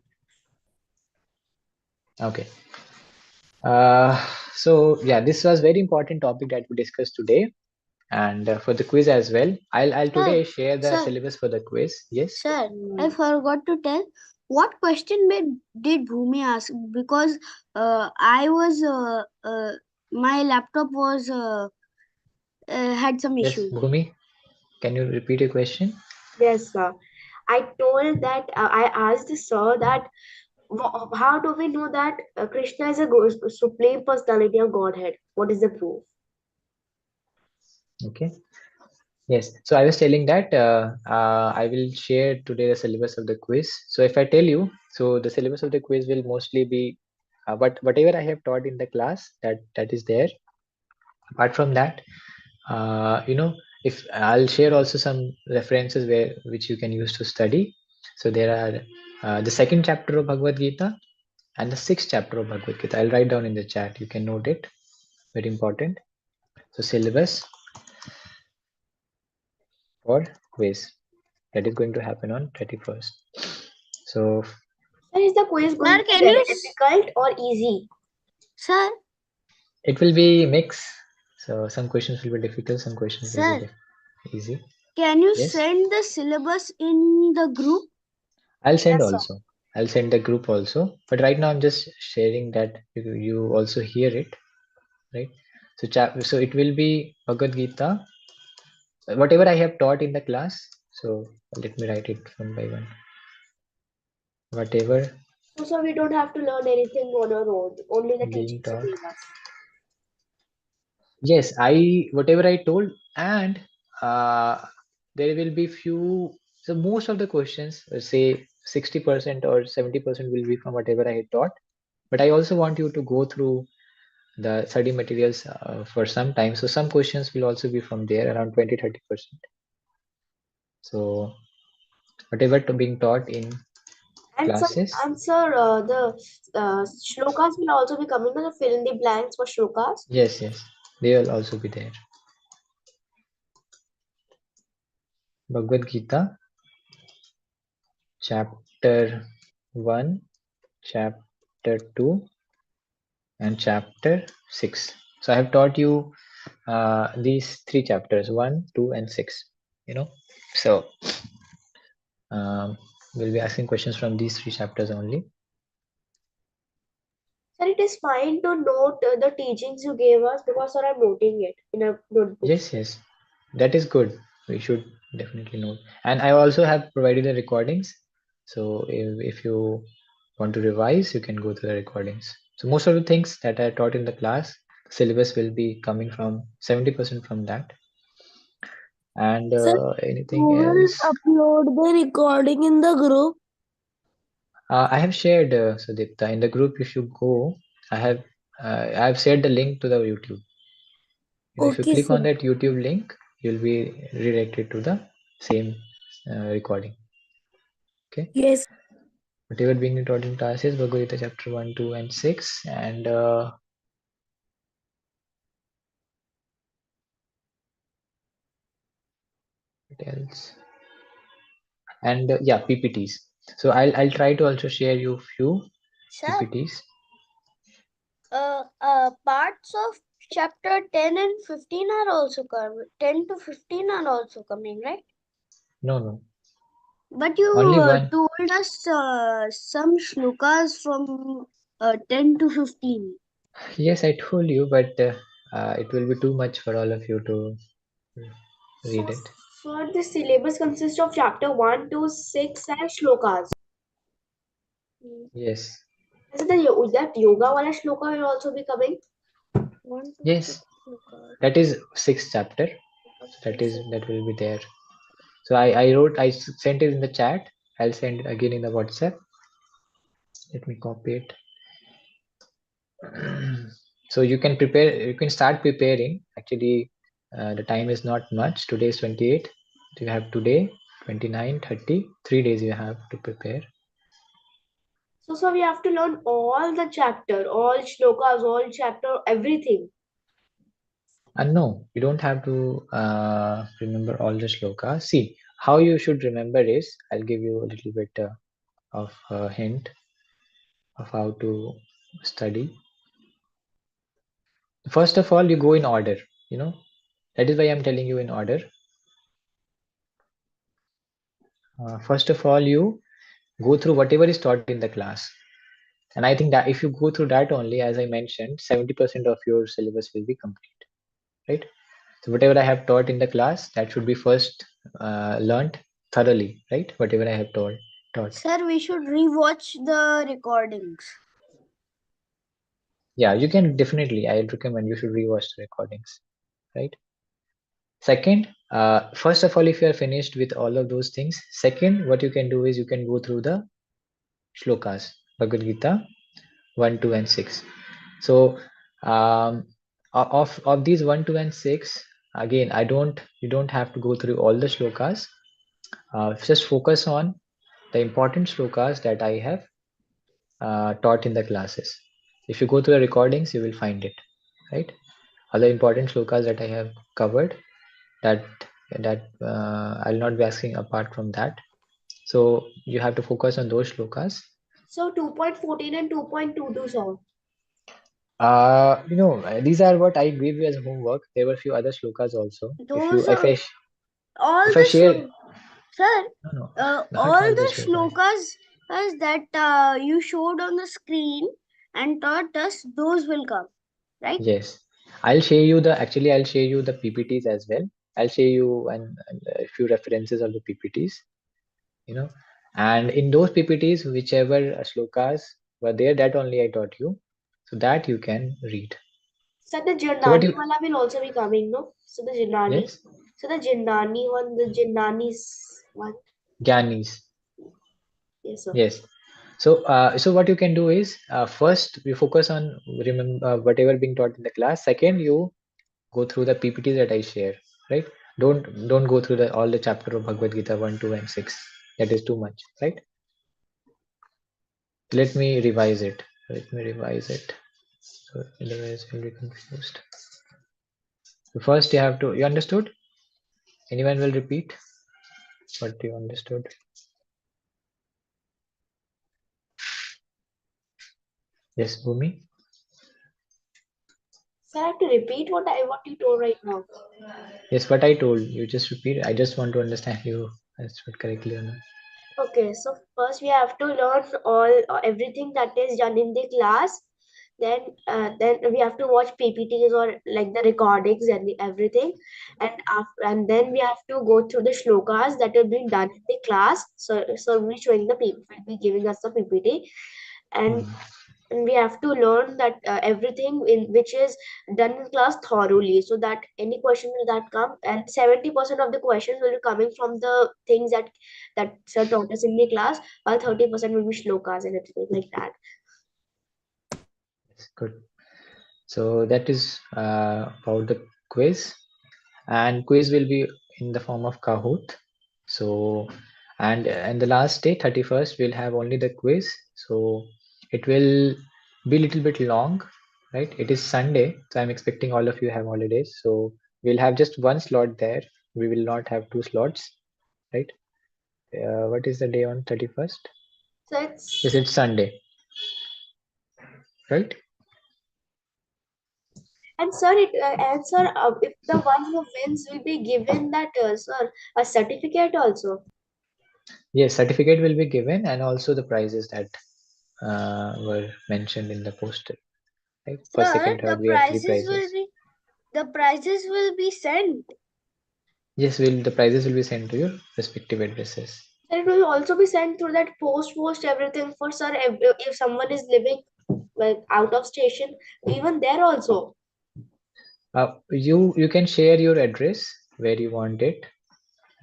Okay. So yeah, this was very important topic that we discussed today, and for the quiz as well. I'll today share the sir. syllabus for the quiz. Yes. Sir, I forgot to tell what question did Bhumi ask because I was my laptop was had some Yes, issue. Bhumi, can you repeat your question? Yes, sir. I told that I asked the sir that how do we know that Krishna is a supreme personality of Godhead? What is the proof? Okay. Yes. So I was telling that I will share today the syllabus of the quiz. So if I tell you, so the syllabus of the quiz will mostly be whatever I have taught in the class, that is there. Apart from that, if I'll share also some references which you can use to study. So there are the second chapter of Bhagavad Gita and the sixth chapter of Bhagavad Gita. I'll write down in the chat. You can note it. Very important. So syllabus for quiz that is going to happen on 31st. So Sir, is the quiz going Sir, to be can very you difficult or easy? sir it will be mix. So some questions will be difficult, some questions will sir be easy. can you Yes, send the syllabus in the group? I'll send Yes, sir. also. I'll send the group also. But right now I'm just sharing that you also hear it, right? So it will be Bhagavad Gita, whatever I have taught in the class. So let me write it one by one. Whatever So we don't have to learn anything on our own. Only the being teachings you taught. gave us. Yes, whatever I told, and uh, there will be few. So most of the questions, say 60% or 70% will be from whatever I had taught. But I also want you to go through the study materials for some time. So some questions will also be from there, around 20-30%. So whatever being taught in And sir, classes. the shlokas will also be coming to fill in the blanks for shlokas. Yes, yes, they will also be there. Bhagavad Gita, chapter 1, chapter 2, and chapter 6. So I have taught you these three chapters, 1, 2, and 6. So we'll be asking questions from these three chapters only. Sir, it is fine to note the teachings you gave us because sir, I'm noting it in a notebook. Yes, that is good. We should definitely know. And I also have provided the recordings. So if you want to revise, you can go to the recordings. So most of the things that I taught in the class, syllabus will be coming from 70% from that. And Sir, anything you will else? upload the recording in the group. I have shared, Sudipta, in the group. If you go, I have shared the link to the YouTube. If you Okay, click sir. on that YouTube link, you'll be redirected to the same recording. Okay. Yes. Whatever being taught in classes, Bhagavad Gita chapter 1, 2, and 6, and what else? And yeah, PPTs. So I'll try to also share you few Sir, PPTs. parts of chapter 10 and 15 are also coming. 10 to 15 are also coming, right? No. But you Only one. told us some shlokas from 10 to 15. Yes, I told you, but it will be too much for all of you to read So, it. sir, the syllabus consists of chapter 1 to 6 and shlokas. Yes. Is it that yoga wala shloka will also be coming? 1 to Yes. 6 shlokas. That is sixth chapter. So that will be there. So I sent it in the chat. I'll send it again in the WhatsApp. Let me copy it. So you can start preparing. Actually, the time is not much. Today is 28. So you have today, 29, 30, 3 days you have to prepare. So we have to learn all the chapter, all shlokas, all chapter, everything. And no, you don't have to remember all the shlokas. See, how you should remember is, I'll give you a little bit of a hint of how to study. First of all, you go in order, that is why I'm telling you in order. First of all, you go through whatever is taught in the class. And I think that if you go through that only, as I mentioned, 70% of your syllabus will be complete, right? So whatever I have taught in the class, that should be first learned thoroughly, right? Whatever I have taught. Sir, we should rewatch the recordings. Yeah, you can definitely. I recommend you should rewatch the recordings, right? Second, first of all, if you are finished with all of those things, second, what you can do is you can go through the shlokas, Bhagavad Gita 1, 2, and 6. So of these 1, 2, and 6, again, you don't have to go through all the shlokas. Just focus on the important shlokas that I have taught in the classes. If you go to the recordings, you will find it, right? Other important shlokas that I have covered, that I'll not be asking apart from that. So you have to focus on those shlokas. So 2.14 and 2.22 song. These are what I gave you as homework. There were a few other shlokas also. Those If I all if I the share, sir, no, not all the the shlokas. shlokas that you showed on the screen and taught us, those will come, right? Yes, I'll share you the PPTs as well. I'll share you and a few references of the PPTs. And in those PPTs, whichever shlokas were there, that only I taught you, so that you can read. So the So what Jinnani you wala will also be coming, no? So the Jinnani. yes, So the Jinnani one, the Jinnani's one. Gyanis. Yes, sir. Yes. So so what you can do is first you focus on remember whatever being taught in the class. Second, you go through the PPTs that I share, right? Don't go through all the chapter of Bhagavad Gita 1, 2, and 6. That is too much, right? Let me revise it. So otherwise you'll be confused. So first you understood? Anyone will repeat what you understood? Yes, Bhumi? So I have to repeat what you told right now. Yes, what I told. You just repeat. I just want to understand you understood correctly or not. Okay, so first we have to learn everything that is done in the class. Then we have to watch PPTs or like the recordings and everything, and then we have to go through the shlokas that have been done in the class. So we showing the people will be giving us the PPT, and we have to learn that everything in which is done in class thoroughly, so that any question will that come, and 70% of the questions will be coming from the things that sir taught us in the class, while 30% will be shlokas and everything like that. Good. So that is about the quiz, and quiz will be in the form of Kahoot. So and the last day, 31st, we'll have only the quiz. So it will be a little bit long, right? It is Sunday, so I'm expecting all of you have holidays. So we'll have just one slot there. We will not have two slots, right? What is the day on 31st? So Yes, it's Sunday, right? and sir, if the one who wins will be given that sir a certificate also. Yes, certificate will be given, and also the prizes that were mentioned in the poster. Right? First, Sir, second, third, we have three prizes. the prizes will be sent. Yes, the prizes will be sent to your respective addresses. It will also be sent through that post everything for sir. If someone is living like out of station, even there also. You can share your address where you want it,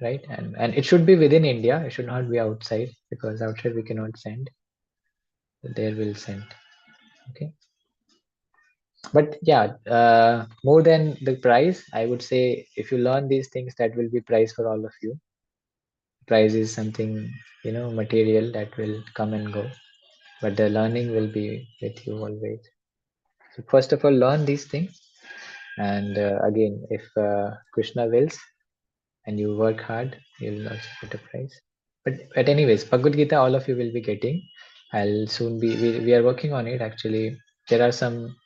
right? And it should be within India. It should not be outside, because outside we cannot send. There we'll send. Okay. But yeah, more than the prize, I would say if you learn these things, that will be prize for all of you. Prize is something, material that will come and go, but the learning will be with you always. So first of all, learn these things, and again, if Krishna wills and you work hard, you'll also get a prize. But anyways, Bhagavad Gita all of you will be getting, I'll soon be. We are working on it actually. There are some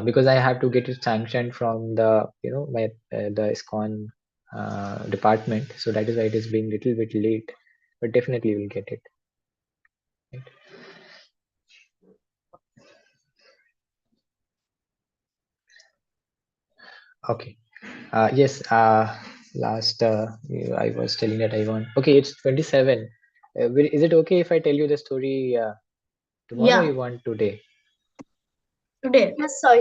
because I have to get it sanctioned from the my the ISKCON department. So that is why it is being little bit late, but definitely we'll get it. Right? Okay. Yes. Last I was telling that I want. Okay, it's 27. Is it okay if I tell you the story tomorrow? Or Yeah. you want today? Today. Yes, sir.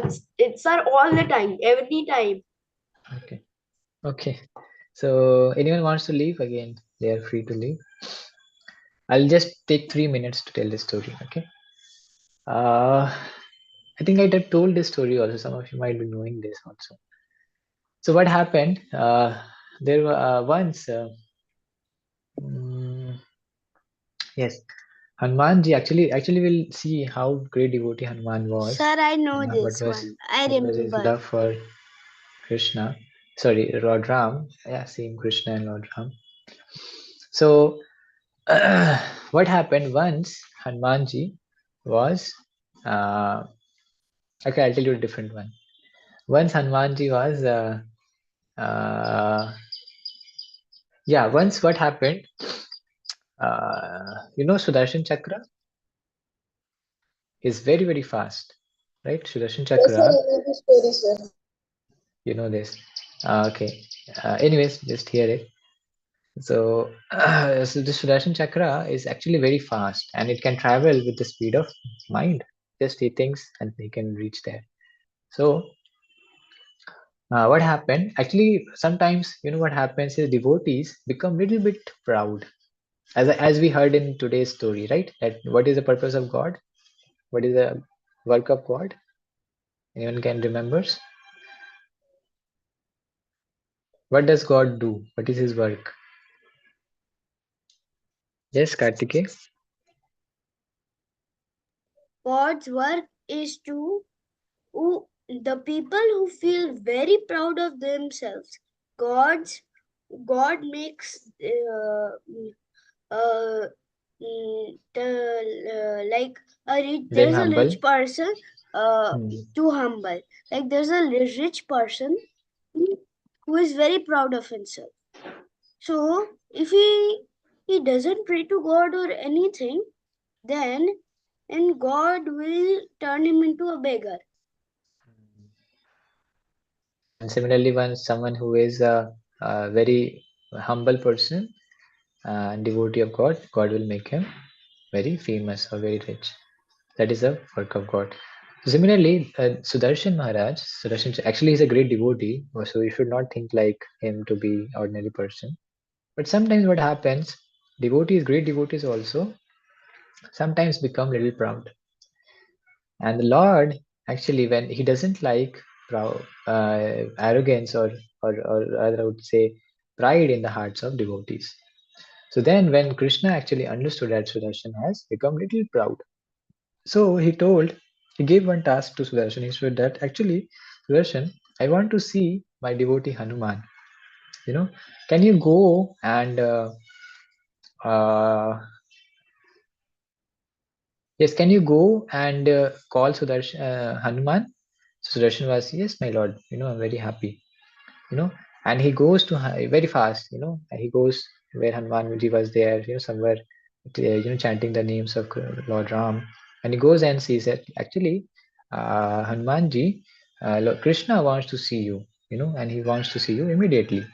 It's sir all the time, every time. Okay. Okay. So anyone wants to leave again? They are free to leave. I'll just take 3 minutes to tell the story. Okay. I think I had told this story also. Some of you might be knowing this also. So what happened? There were once. Mm, yes, Hanumanji. Actually, we'll see how great devotee Hanuman was. Sir, I know What this was one. I what was his remember. love for Krishna? Sorry, Lord Ram. Yeah, same Krishna and Lord Ram. So what happened once? Hanumanji was. Okay, I'll tell you a different one. Once Hanumanji was. Yeah, once what happened? Sudarshan Chakra is very, very fast, right? Sudarshan Yes, sir, I Chakra, know the story, sir. you know this. Okay. Anyways, just hear it. So, so the Sudarshan Chakra is actually very fast and it can travel with the speed of mind. Just he thinks and he can reach there. So, what happened? Actually, sometimes, what happens is devotees become little bit proud. As we heard in today's story, right? That what is the purpose of God? What is the work of God? Anyone can remembers? What does God do? What is his work? Yes, Kartike? God's work is to the people who feel very proud of themselves. God makes like Them there's a humble. rich person Hmm. too humble. Like there's a rich person who is very proud of himself. So if he doesn't pray to God or anything, then and God will turn him into a beggar. And similarly, when someone who is a very humble person and devotee of God, God will make him very famous or very rich. That is the work of God. Similarly, Sudarshan Maharaj, Sudarshan actually is a great devotee, so you should not think like him to be ordinary person. But sometimes what happens, devotees, great devotees also, sometimes become little proud. And the Lord, actually, when he doesn't like arrogance or rather I would say pride in the hearts of devotees. So then when Krishna actually understood that Sudarshan has become little proud, so he gave one task to Sudarshan. He said that actually, Sudarshan, I want to see my devotee Hanuman. Can you go and uh, yes, can you go and call Hanuman? So Sudarshan was, yes, my lord. I'm very happy. And he goes to very fast. And he goes where Hanumanji was there. Somewhere, chanting the names of Lord Ram. And he goes and sees that actually, Hanumanji, Lord Krishna wants to see you. And he wants to see you immediately.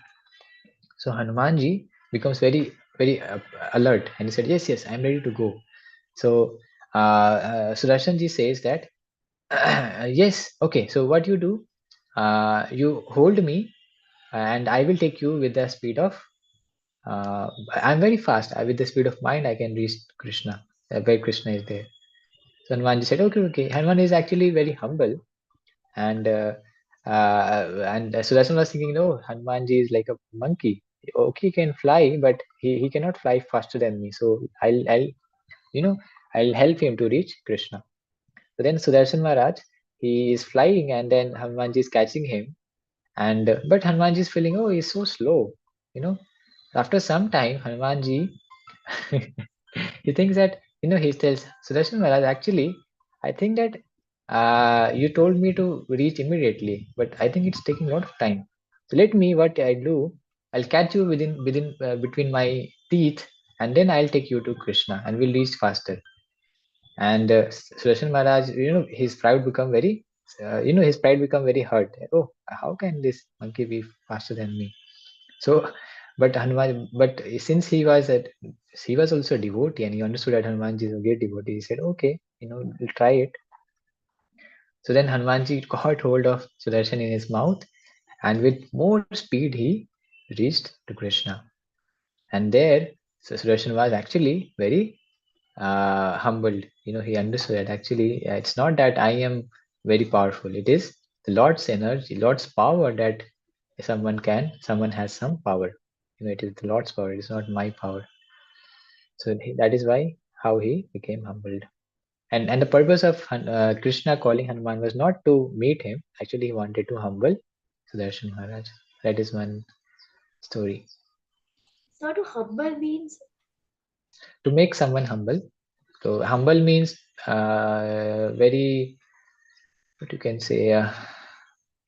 So Hanumanji becomes very, very alert, and he said, yes, yes, I'm ready to go. So Sudarshanji says that, yes, okay, so what you do, you hold me and I will take you with the speed of, I'm very fast. With the speed of mind, I can reach Krishna, where Krishna is there. So Hanumanji said, okay, okay. Hanuman is actually very humble. And Sudarshan was thinking, no, Hanumanji is like a monkey. Okay, he can fly, but he cannot fly faster than me. So you know, I'll help him to reach Krishna. So then Sudarshan Maharaj, he is flying and then Hanumanji is catching him. And but Hanumanji is feeling, oh, he's so slow. You know, After some time, Hanumanji, he thinks that he tells Sudarshan Maharaj, actually, I think that you told me to reach immediately, but I think it's taking a lot of time. So let me, what I do, I'll catch you within between my teeth, and then I'll take you to Krishna, and we'll reach faster. And Sudarshan Maharaj, his pride become very, his pride become very hurt. Oh, how can this monkey be faster than me? So, but Hanuman, but since he was also a devotee, and he understood that Hanumanji is a great devotee, he said, okay, we'll try it. So then Hanumanji got hold of Sudarshan in his mouth, and with more speed he reached to Krishna. And there, Sudarshan was actually very humbled. He understood that actually it's not that I am very powerful. It is the Lord's energy, Lord's power that someone has some power. It is the Lord's power. It is not my power. So that is why how he became humbled. And the purpose of Krishna calling Hanuman was not to meet him. Actually, he wanted to humble Sudarshan Maharaj. That is one story. So to humble means? To make someone humble. So humble means very, what you can say,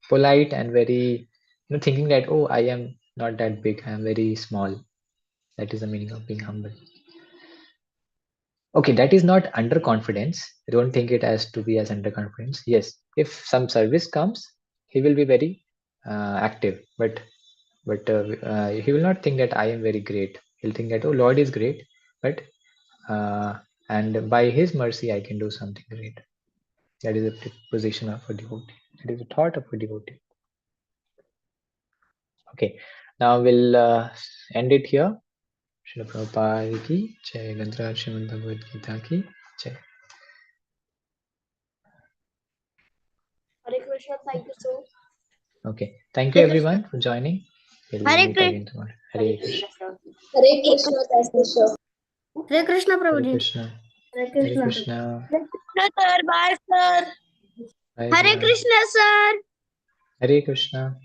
polite and very, thinking that, oh, I am not that big, I am very small. That is the meaning of being humble. Okay, that is not underconfidence. I don't think it has to be as underconfidence. Yes, if some service comes, he will be very active, but he will not think that I am very great. He'll think that, oh, Lord is great, but and by his mercy I can do something great. That is a position of a devotee. That is a thought of a devotee. Okay, now we'll end it here. Srila Prabhupada ki jai, Granthara Srimad Bhagavad Gita ki jai. Hare Krishna, thank you so. Okay, thank you everyone for joining. We'll Hare meet Krishna. again tomorrow. Hare Krishna. Hare Krishna, thank you, sir. Hare Krishna, Hare Prabhuji. Krishna. Hare Hare Krishna. Krishna. Sir, bye, sir. Bye Hare bye. Krishna, sir. Hare Krishna.